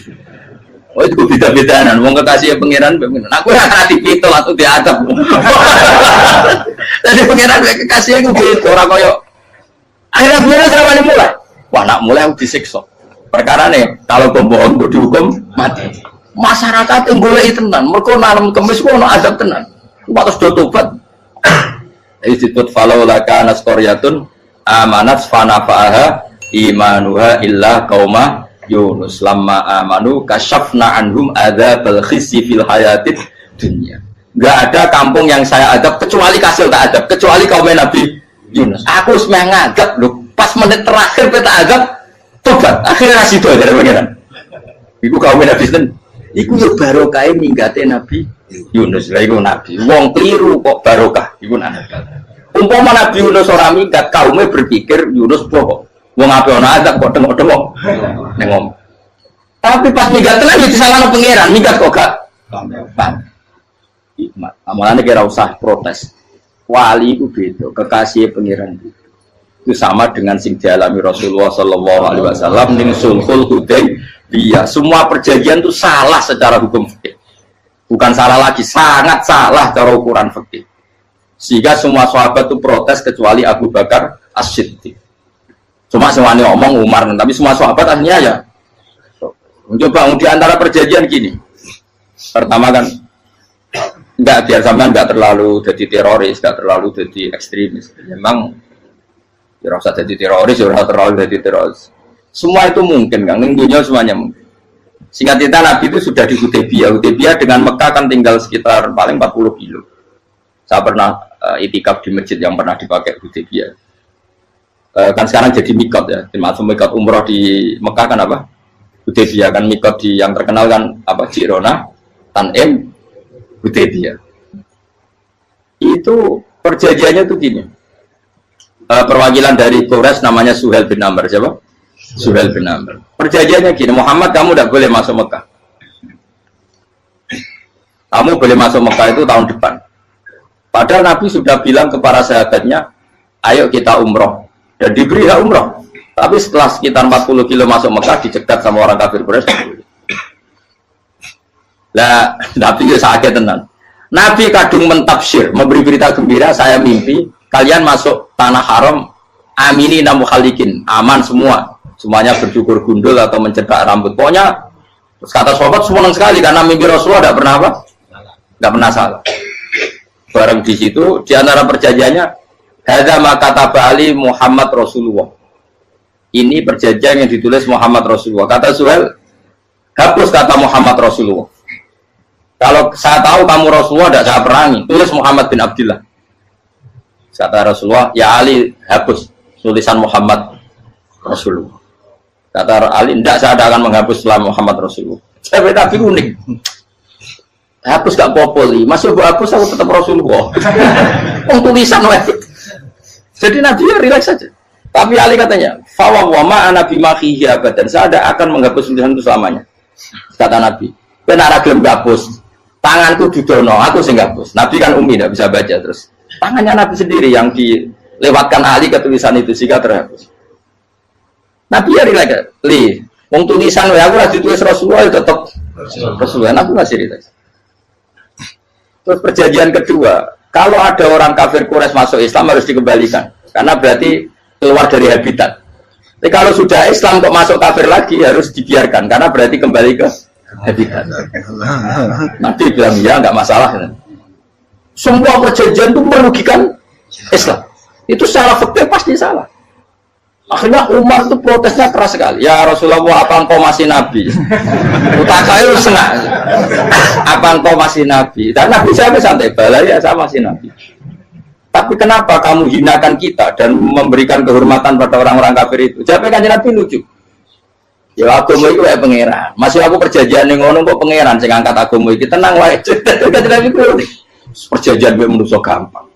Oh itu beda-bedaan. Wong kekasih pangeran. Aku yang hati pitol atau diadab. Jadi pangeran kekasih aku gitu. Orang koyo. Akhirnya pangeran sama mulai. Wah nak mulai aku disiksa. Perkara nih kalau pembohong itu dihukum mati. Masyarakat yang boleh tenan. Mereka nalam kemis kok azab tenan. Batas do tobat. Institut falau laka naskoryatun amanat fanafa'aha imanuha illa qauma Yunus lamma amanu kasyafna anhum adzabal khizyi fil hayatid dunya. Enggak ada kampung yang saya adab kecuali kasil tak adab, kecuali kaum Nabi Yunus. Aku semeh ngadab lho, pas menit terakhir peta adab tobat. Akhirnya sido dari pangeran. Iku kaum Nabi sinten? Iku yo barokah minggate Nabi Yunus. Lah iku nabi. Wong kliru kok barokah iku nabi. Umpama Nabi Yunus ora minggat, kaumnya berpikir Yunus bohong. Wong ape ana azab kok tengok-tengok ning ngomong. Tapi pas minggat tenan iki salahno pangeran, minggat kok gak paham. Hikmat. Amalane kira usah protes. Wali itu beda, kekasih pangeran itu sama dengan sing dialami Rasulullah sallallahu alaihi wasallam ning sulhul Hudaybiyah. Semua perjanjian itu salah secara hukum fikih. Bukan salah lagi, sangat salah cara ukuran fikih. Sehingga semua sahabat itu protes kecuali Abu Bakar As-Siddiq. Cuma semuanya ngomong Umar, tapi semua sahabat akhirnya ya mencoba di antara perjanjian gini. Pertama kan enggak biar sampean enggak terlalu jadi teroris, enggak terlalu jadi ekstremis. Memang ya usah jadi teroris, ya terlalu jadi teroris. Semua itu mungkin kan, dunia semuanya mungkin. Singkat cerita Nabi itu sudah di Hudaybiyah. Hudaybiyah dengan Mekah kan tinggal sekitar paling 40 kilo. Saya pernah itikaf di masjid yang pernah dipakai Hudaybiyah. Kan sekarang jadi mikot ya, termasuk mikot umroh di Mekah kan apa? Hudaybiyah kan mikot di yang terkenal kan apa? Jirona, Tanim, Hudaybiyah. Itu perjanjiannya tuh gini. Perwakilan dari Quraisy namanya Suhail bin Amr, siapa? Suhail bin Amr. Perjanjiannya gini, Muhammad kamu tidak boleh masuk Mekah. Kamu boleh masuk Mekah itu tahun depan. Padahal Nabi sudah bilang kepada sahabatnya, ayo kita umroh. Dan diberi hak umroh. Tapi setelah sekitar 40 kilo masuk Mekah, dicegat sama orang kafir Quraisy. Lah, Nabi itu sakit tenan. Nabi kadung mentafsir, memberi berita gembira, saya mimpi kalian masuk tanah haram, aminina mukhalikin, aman semua. Semuanya bercukur gundul atau mencetak rambut. Pokoknya, terus kata sahabat senang sekali karena mimpi Rasulullah tidak pernah apa? Tidak pernah salah. Bareng di situ, di antara perjanjiannya, hadza ma kataba ali Muhammad Rasulullah. Ini perjanjian yang ditulis Muhammad Rasulullah. Kata Suhail, hapus kata Muhammad Rasulullah. Kalau saya tahu kamu Rasulullah tidak saya perangi, tulis Muhammad bin Abdullah. Kata Rasulullah, ya Ali hapus tulisan Muhammad Rasulullah. Kata Ali, tidak saya akan menghapus setelah Muhammad Rasulullah. Saya tapi unik. Hapus gak popoli, masih hapus aku tetap Rasulullah. Tulisan wajib. Jadi Nabi ya relax saja. Tapi Ali katanya, fawwama ana bimakhihi abadan. Saya tidak akan menghapus tulisan itu selamanya. Kata Nabi, benar gelem hapus. Tanganku didono, aku sing hapus. Nabi kan umi tidak bisa baca terus. Tangannya Nabi sendiri yang dilewatkan Ali ke tulisan itu sehingga terhapus. Nabi ya relax. Li, wong tulisan wae aku ora ditulis Rasulullah ya tetap Rasulullah. Nabi masih relax. Terus perjanjian kedua, kalau ada orang kafir Quraisy masuk Islam harus dikembalikan, karena berarti keluar dari habitat. Tapi kalau sudah Islam kok masuk kafir lagi harus dibiarkan, karena berarti kembali ke habitat. Nanti bilang ya nggak masalah. Semua perjanjian itu merugikan Islam. Itu secara fikih pasti salah. Akhirnya Umar itu protesnya keras sekali. Ya Rasulullah, apa engkau masih nabi? Utakail senang. Apa engkau masih nabi? Dan Nabi saya santai balai ya saya masih nabi. Tapi kenapa kamu hinakan kita dan memberikan kehormatan pada orang-orang kafir itu? Jawabnya kan Nabi lucu. Ya agama itu kayak pangeran. Masih aku perjanjian yang ngono kok pangeran sing angkat agama iki tenang wae. Kan Nabi ku perjanjian gue manusia gampang.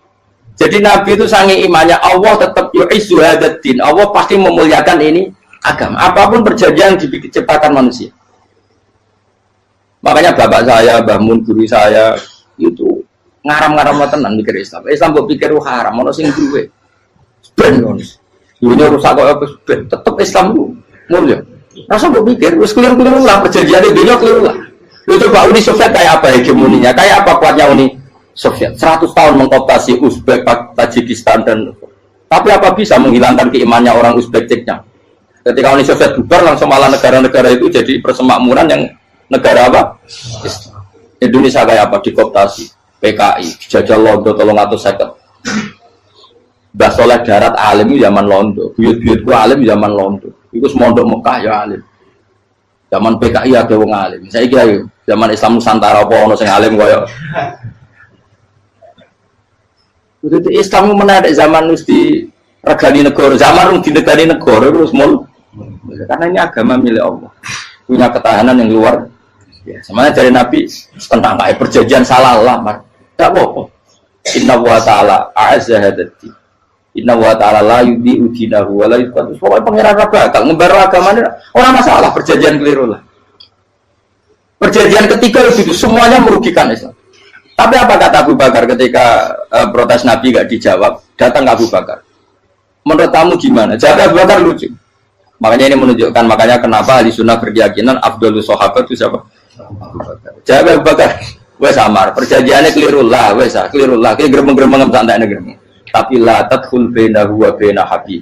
Jadi Nabi itu sangi imannya Allah tetap yu'izzu hadzal-din. Allah pasti memuliakan ini agama. Apapun perjanjian yang diciptakan manusia. Makanya bapak saya, Mbah Mun, guru saya itu ngaram-ngaram tenan mikir Islam. Islam mbok pikir haram, ono sing duwe. Ben ngono. Dunya rusak kok apa ben tetep Islam ku mulya. Rasa mbok pikir wis keliru-keliru lah perjanjian dunya keliru lah. Lu coba Uni Soviet kayak apa hegemoninya? Kayak apa kuatnya Uni Soviet? 100 tahun mengkooptasi Uzbek, Tajikistan dan tapi apa bisa menghilangkan keimannya orang Uzbek Ceknya? Ketika Uni Soviet bubar langsung malah negara-negara itu jadi persemakmuran yang negara apa? Indonesia kayak apa? Dikooptasi PKI, dijajah Londo 350. Mbah Soleh Darat alim itu zaman Londo, buyut-buyutku alim zaman Londo. Iku semondok Mekah ya alim. Zaman PKI ada wong alim. Saya kira zaman Islam Nusantara apa ono sing alim koyo. Itu Islam menarik zaman wis di regani negara, zaman di negani negara terus mul. Karena ini agama milik Allah. Punya ketahanan yang luar biasa. Semuanya dari Nabi tentang kayak perjanjian salah lamar. Enggak apa-apa. Inna wa ta'ala a'azza hadati. Inna wa ta'ala la yudhi'u dinahu wa la yudhi'u. Pokoknya pangeran bakal ngebaru agamanya orang masalah perjanjian keliru lah. Perjanjian ketiga itu semuanya merugikan Islam. Tapi apa kata Abu Bakar ketika protes Nabi gak dijawab? Datang Abu Bakar. Menurut kamu gimana? Jawab Abu Bakar lucu. Makanya ini menunjukkan makanya kenapa ahli sunnah berkeyakinan Abdullah sahabat itu siapa? Abu Bakar. Jawab Abu Bakar. Wes samar, perjanjiannya keliru lah, wes keliru lah. Kayak geremeng-geremeng santai negeri. Tapi la tadkhul bainahu wa baina habib.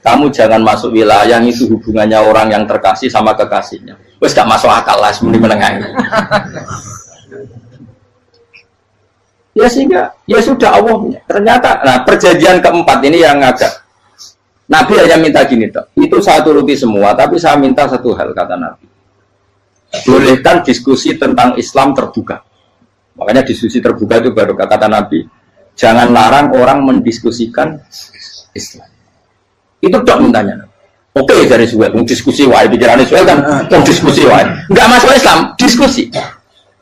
Kamu jangan masuk wilayah itu hubungannya orang yang terkasih sama kekasihnya. Wes gak masuk akal lah semuanya menengah. Ya sehingga ya sudah Allah punya. Ternyata nah perjanjian keempat ini yang agak Nabi hanya minta gini toh. Itu saya turuti semua, tapi saya minta satu hal kata Nabi. Bolehkan diskusi tentang Islam terbuka. Makanya diskusi terbuka itu baru kata Nabi. Jangan larang orang mendiskusikan Islam. Itu dok mintanya. Oke dari Suel, diskusi wae pikirannya Suel kan, diskusi wae. Enggak masuk Islam, diskusi.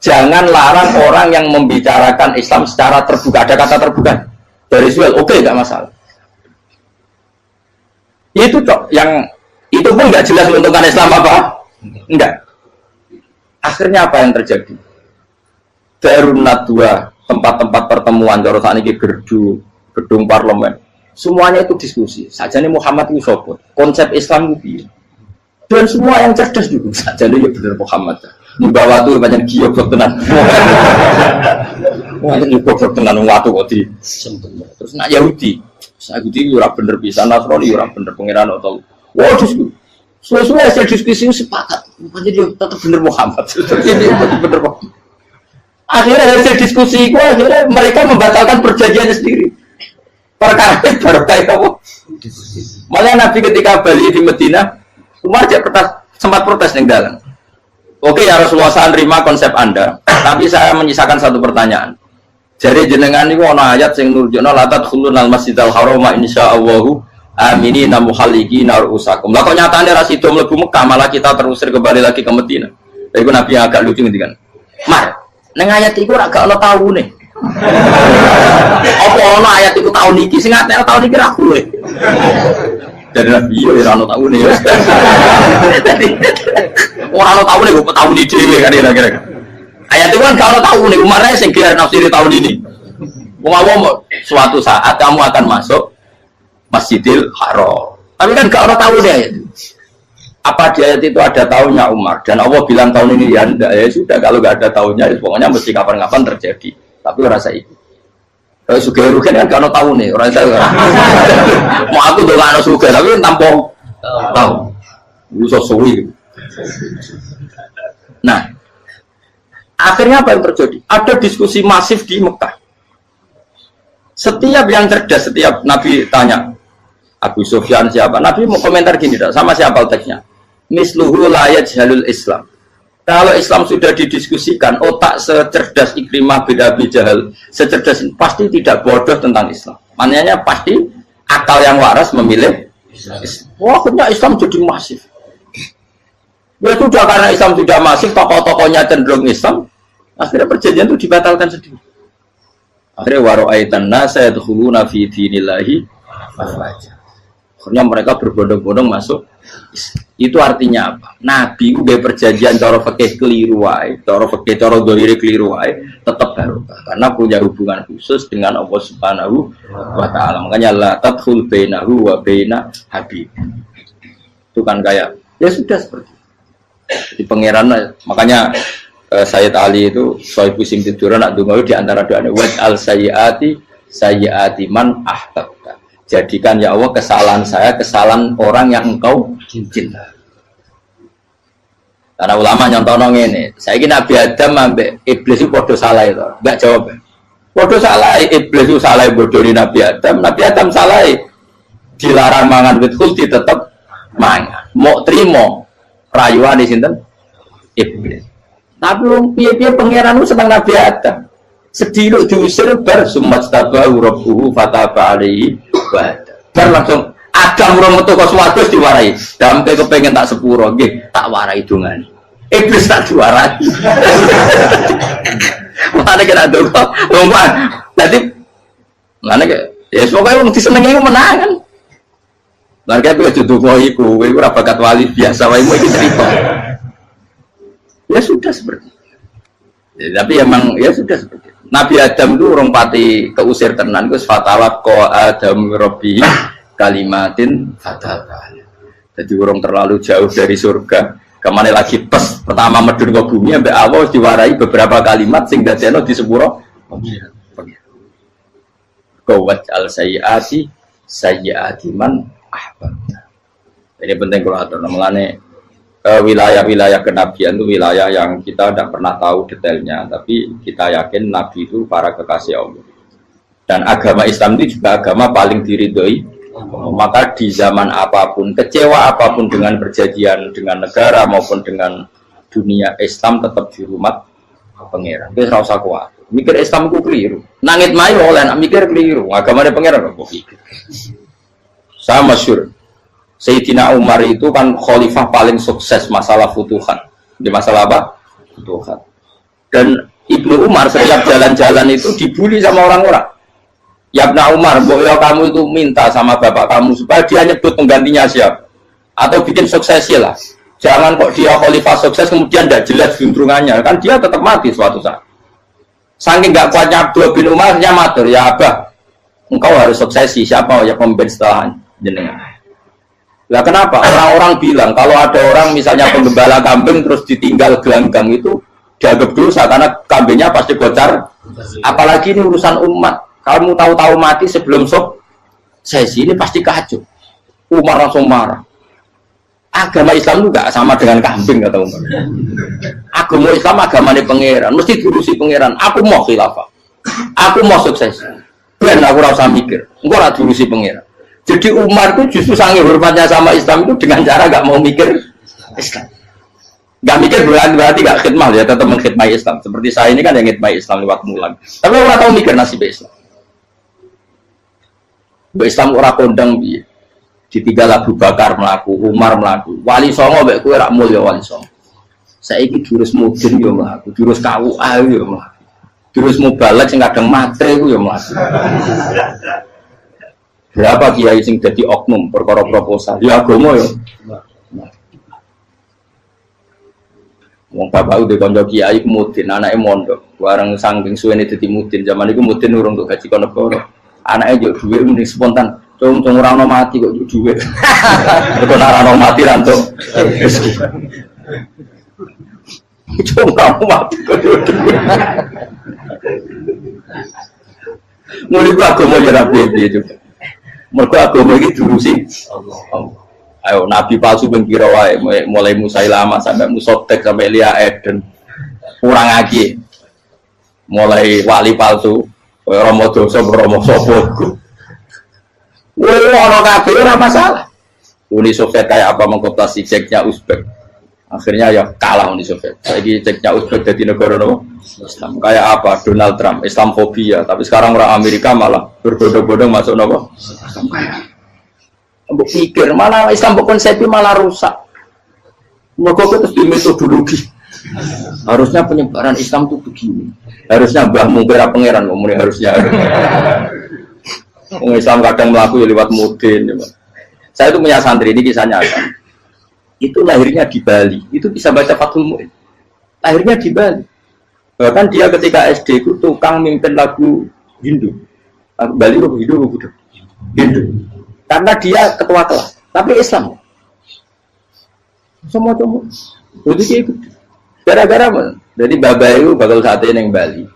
Jangan larang orang yang membicarakan Islam secara terbuka. Ada kata terbuka dari Suel, oke enggak masalah. Itu dok, yang itu pun enggak jelas menentukan Islam apa? Enggak. Akhirnya apa yang terjadi? Darun Nadwa, tempat-tempat pertemuan, cara saat ini gedung parlemen, semuanya itu diskusi. Sajane Muhammad itu sopot, konsep Islam itu, dan semua yang cerdas juga. Sajane ya benar Muhammad. Membawa tuh banyak giok tenan. Banyak giok tenan waktu kok di. Terus nak Yahudi, Yahudi ora bener bisa, Nasrani ora bener pengiran atau. Wah diskusi. Sesuai hasil diskusi sepakat, jadi tetap bener Muhammad. Jadi tetap bener Muhammad. Akhirnya hasil diskusi itu akhirnya mereka membatalkan perjanjiannya sendiri. Perkara baru kayak apa? Malah Nabi ketika balik di Medina, Umar sempat protes yang dalam. Oke ya Rasulullah, saya terima konsep Anda, tapi saya menyisakan satu pertanyaan. Jadi jenengan itu ada ayat yang nurjuna la tadkhulun al masjidal harama insyaallahu aminina muhalliqina ru'usakum. Lah kok nyatane ra sida mlebu Mekah malah kita terusir kembali lagi ke Medina. Iku Nabi yang agak lucu ngendikan. Mar, ning ayat iku ora gak ono taune. Apa ono ayat iku tahun iki sing ngatene tahun iki ra kuwe. Jadi Nabi yo ora ono taune ya. Ora ono taune kok tahun iki dhewe kan kira-kira. Ayat itu kan kalau tahu nih kemarin sing kira nafsiri tahun ini. Mau suatu saat kamu akan masuk Masjidil Haram. Tapi kan gak orang tahu deh ayat. Apa di ayat itu ada tahunnya Umar dan Allah bilang tahun ini ya enggak ya sudah kalau gak ada tahunnya ya, pokoknya mesti kapan-kapan terjadi. Tapi rasa itu. Kalau suka rugen kan gak orang tahu nih orang tahu. Mau aku tuh gak ada suka tapi tampung tahu. Bisa suwi. Nah. Akhirnya apa yang terjadi? Ada diskusi masif di Mekah. Setiap yang cerdas, setiap Nabi tanya, Abu Sufyan siapa? Nabi mau komentar gini, sama siapa teksnya? Misluhu la yajhalul Islam. Kalau Islam sudah didiskusikan, otak secerdas Ikrimah bin Abi Jahal, secerdas pasti tidak bodoh tentang Islam. Maknanya pasti akal yang waras memilih Islam. Wah, akhirnya Islam jadi masif. Ya sudah karena Islam sudah masif, tokoh-tokohnya cenderung Islam, akhirnya perjanjian itu dibatalkan sendiri. Akhirnya waro'aitan nasa yadkhuluna fi dinillahi afwaja. Akhirnya mereka berbondong-bondong masuk. Itu artinya apa? Nabi udah perjanjian cara fikih keliru wae, cara fikih cara dzahir keliru wae, tetap barokah karena punya hubungan khusus dengan Allah Subhanahu wa taala. Makanya la tadkhul bainahu wa baina habib. Itu kan kayak ya sudah seperti itu. Di pangeran makanya Sayyid Ali itu Sohibu Simtidur nak donga di antara doanya wa al sayyiati man ahbabta. Jadikan ya Allah kesalahan saya kesalahan orang yang engkau cinta. Karena ulama nyontono ngene, saiki Nabi Adam ambek iblis itu padha salah itu. Enggak jawab. Padha salah iblis itu salah bodoni Nabi Adam salah dilarang mangan wit khuldi tetep mangan. Mau trimo rayuan di sinten? Iblis. Tapi wong piye-piye pangeran ku seneng Nabi Adam. Sedih diusir bar sumat tabahu rabbuhu fataba alaihi wa bar langsung Adam ora metu kok swarga diwarai. Dampe kepengin tak sepuro nggih, tak warai dongane. Iblis tak diwarai. Mane kena dongo, lompat. Dadi mane ya pokoke wong disenengi menangan. Lan kaya kuwi dongo iku, kowe ora bakat wali biasa wae iki cerita. Ya sudah seperti itu. Ya, tapi emang ya sudah seperti itu. Nabi Adam itu orang pati keusir tenan itu fatawat ko Adam Robbi kalimatin fatawat. Jadi orang terlalu jauh dari surga. Kemana lagi pas pertama medun ke bumi sampai awal diwarai beberapa kalimat sing dadekno di sepuro pengiran. Kawat al sayyiati man ahbabta. Ini penting kalau atur namanya. Wilayah-wilayah kenabian itu wilayah yang kita tidak pernah tahu detailnya, tapi kita yakin Nabi itu para kekasih Allah. Dan agama Islam itu juga agama paling diridhoi. Maka di zaman apapun, kecewa apapun dengan perjanjian dengan negara maupun dengan dunia, Islam tetap di rumah pangeran. Itu ora usah kuat. Mikir Islam itu keliru. Nangit mayu oleh nak mikir keliru. Agama pangeran kok pikir. Sama masyhur. Sayyidina Umar itu kan khalifah paling sukses masalah futuhan. Di masalah apa? Futuhan. Dan Ibnu Umar setiap jalan-jalan itu dibully sama orang-orang. Ya Ibnu Umar, boleh kamu itu minta sama bapak kamu supaya dia nyebut penggantinya siapa? Atau bikin suksesi lah. Jangan kok dia khalifah sukses kemudian tidak jelas juntrungannya. Kan dia tetap mati suatu saat. Saking nggak kuatnya Abdullah bin Umar, dia matur, ya Abah, engkau harus suksesi. Siapa yang pemimpin setelah jenengan? Nah kenapa? Orang-orang bilang kalau ada orang misalnya penggembala kambing terus ditinggal gelanggang itu dianggap dosa karena kambingnya pasti bocor. Apalagi ini urusan umat. Kamu tahu-tahu mati sebelum sesi ini pasti kacau. Umar langsung marah. Agama Islam juga sama dengan kambing kata Umar. Agama Islam agamanya pangeran, mesti diurusi pangeran. Aku mau khilafah. Aku mau sukses. Ben aku rasa mikir. Engko ora diurusi pangeran. Jadi Umar itu justru sangat hormatnya sama Islam itu dengan cara gak mau mikir Islam. Gak mikir berarti gak khidmah ya, tetap mengkhidmati Islam. Seperti saya ini kan yang khidmati Islam lewat mulan. Tapi orang tahu mikir nasib Islam. Islam orang kondang biye. Ditinggal Abu Bakar melaku, Umar melaku. Wali Songo mbek kowe rak mulya Wali Songo. Saiki jurus mudin yo mlaku, jurus KUA yo mlaku. Jurus mubalek sing kadang matre ku yo mlaku. Berapa kiai sing dadi oknum perkara proposal? Ya agama ya. Wong bapak udah kanca kiai mudin, anake mondok. Bareng saking suwene dadi mudin, zaman iku mudin urung untuk gaji kono negara. Anake njuk dhuwit mending spontan. Cung ora ono mati kok njuk dhuwit. Kok ora ono mati ra entuk. Cung ora mati kok njuk dhuwit. Mulai agama ya ra piye juga. Mereka agama ini diurusi Allah. Ayo Nabi palsu pengkira wae mulai Musailama sampai Musotek sampai Elia Eden kurang lagi mulai wali palsu Romo dosa Romo sopo orang kabeh ora masalah. Uni Soviet kayak apa mengkooptasi Ceknya Uzbek akhirnya ya kalah Uni Soviet. Lagi Ceknya Uzbek jadi negara Islam kayak apa Donald Trump Islamfobia tapi sekarang orang Amerika malah berbondong-bondong masuk nopo Islam kayak mbok pikir malah Islam konsepnya malah rusak. Mereka terus di metodologi harusnya penyebaran Islam itu begini harusnya Mbah Mungkira pangeran ngomongnya harusnya Islam kadang melaku ya lewat mudin ya. Saya itu punya santri, ini kisahnya ada. Itu lahirnya di Bali, itu bisa baca Fathul Mu'in. Lahirnya di Bali. Bahkan dia ketika SD itu tukang mimpin lagu Hindu. Lagu Bali itu Hindu. Karena dia ketua kelas, tapi Islam. Semua cuma. Jadi ikut. Gara-gara jadi bapak itu bakal sate yang Bali.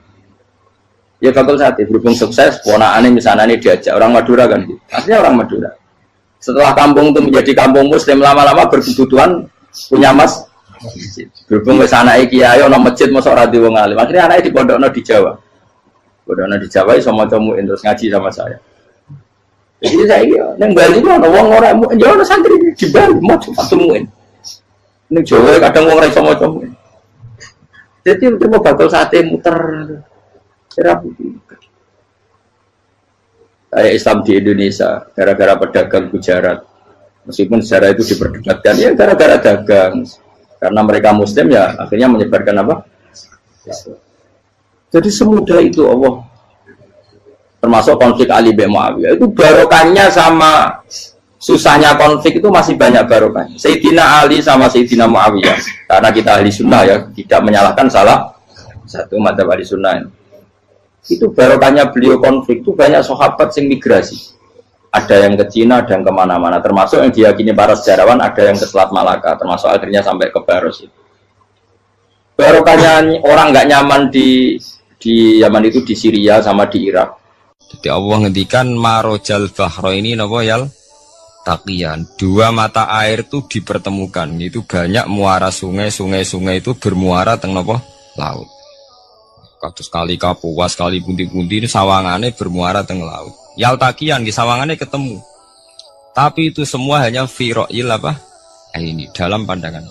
Ya bakal sate berhubung sukses, ponakannya misalnya ini diajak orang Madura kan, aslinya orang Madura. Setelah kampung itu menjadi kampung Muslim, lama-lama berkebutuhan punya masjid. Berhubung ke sana kiai, ono masjid masuk radio wong alim. Akhirnya anaknya di pondokno di Jawa. Pondokno di Jawa iso maca muin terus ngaji sama saya. Jadi saya neng Bali itu ono wong ora muin, ya ono santri di Bali mau cepat muin. Neng Jawa kadang wong ora iso maca muin. Jadi cuma bakal sate muter. Kayak Islam di Indonesia gara-gara pedagang Gujarat, meskipun sejarah itu diperdebatkan ya gara-gara dagang, karena mereka Muslim ya akhirnya menyebarkan apa? Jadi semudah itu Allah. Termasuk konflik Ali bin Muawiyah itu barokahnya sama susahnya konflik itu masih banyak barokahnya. Sayyidina Ali sama Sayyidina Muawiyah, karena kita ahli sunnah ya tidak menyalahkan salah satu madzhab ahli sunnah. Itu barokahnya beliau konflik itu banyak sahabat yang migrasi, ada yang ke Cina, ada yang kemana-mana, termasuk yang diyakini para sejarawan ada yang ke Selat Malaka, termasuk akhirnya sampai ke Baros itu. Barokahnya orang nggak nyaman di Yaman itu di Syria sama di Irak. Jadi Allah ngendikan marojal bahro ini nopo yal taqiyan, dua mata air itu dipertemukan, itu banyak muara sungai itu bermuara teng nopo laut. Kados kali Kapuas, kali pundi-pundi ini sawangannya bermuara teng laut. Yaltakian di sawangannya ketemu. Tapi itu semua hanya firoil apa? Ini dalam pandangan.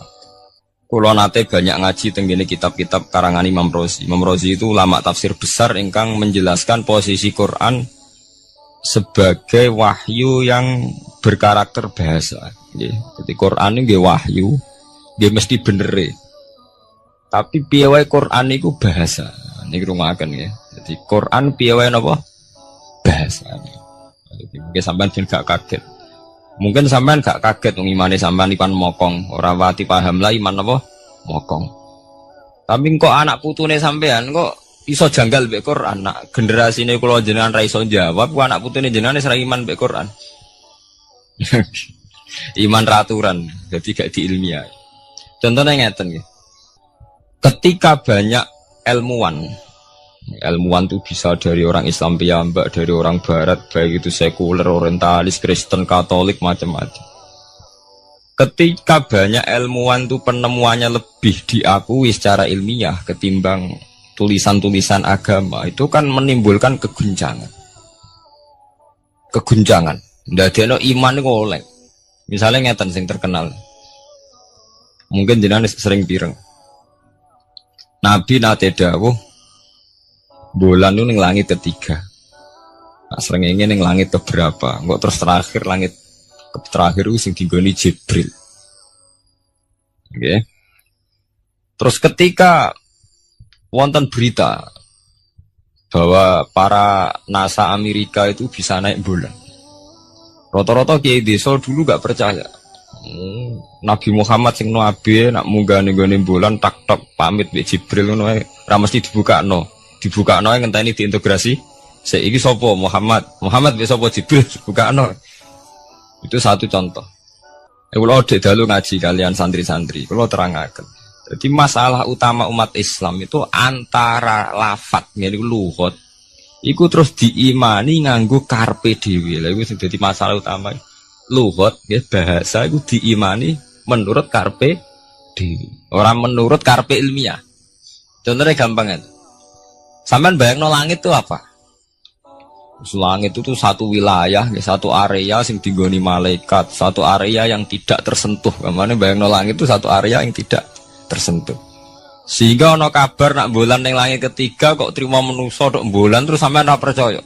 Kulo nate banyak ngaji tenggene kitab-kitab karangan Imam Rozi. Imam Rozi itu ulama tafsir besar ingkang menjelaskan posisi Quran sebagai wahyu yang berkarakter bahasa. Jadi Quran ini wahyu, dia mesti bener. Tapi piye wae Quran itu bahasa. Ini rungaken ya. Jadi Quran piye wae napa? Bahasa. Mungkin sampean ben gak kaget. Mungkin sampean gak kaget wong imane sampean ipan mokong, ora wati paham lah iman napa? Mokong. Tapi kok anak putune sampean kok iso janggal mbek Quran. Nak generasine kula jenengan ra iso jawab, kok anak putune jenengan wis ra iman mbek Quran. Iman raturan, jadi gak diilmiah. Contohnya ngeten nggih. Ketika banyak ilmuwan itu bisa dari orang Islam piyambak, dari orang Barat, baik itu sekuler, orientalis, Kristen, Katolik, macam-macam. Ketika banyak ilmuwan itu penemuannya lebih diakui secara ilmiah ketimbang tulisan-tulisan agama, itu kan menimbulkan keguncangan. Ndadekno iman iku oleh. Misalnya ngeten sing terkenal. Mungkin jenengan sering pireng. Nabi nate dawuh bulan itu ning langit ketiga. Nah, srengenge ning langit keberapa? Kok terus terakhir langit terakhir itu sing digoni Jibril. Oke. Terus ketika wonten berita bahwa para NASA Amerika itu bisa naik bulan. Rata-rata kiai desa dulu gak percaya. Nabi Muhammad sing nabi nak munggah ning gone bulan tak pamit mbek Jibril ngono ae ra mesti dibukakno ngenteni diintegrasi saiki sapa Muhammad mbek sapa Jibril dibukakno. Itu satu contoh. Kula dhek dalu ngaji kalian santri-santri kula terangaken. Jadi masalah utama umat Islam itu antara lafadz ngene lugat iku terus diimani nganggo karpe dhewe. Lha iku sing dadi masalah utama. Lugat ya bahasa itu diimani menurut karpe dhewe, orang menurut karpe ilmiah. Contohnya gampang kan. Sampean bayangno langit itu apa? Langit itu satu wilayah, satu area sing digoni malaikat, satu area yang tidak tersentuh. Kamane bayangno langit itu satu area yang tidak tersentuh. Sehingga ana kabar nak bulan ning langit ketiga kok trimo manusa tok bulan terus sampean ora percaya.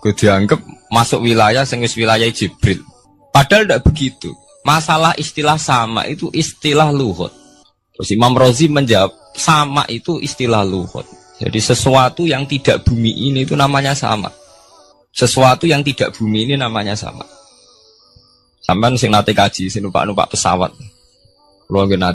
Gue dianggap masuk wilayah sing wis wilayah Jibril. Padahal tidak begitu. Masalah istilah sama itu istilah lughat. Terus Imam Rozi menjawab sama itu istilah lughat. Jadi sesuatu yang tidak bumi ini itu namanya sama. Sesuatu yang tidak bumi ini namanya sama. Sampean sing nate kaji, sing numpak pesawat. Kula nggih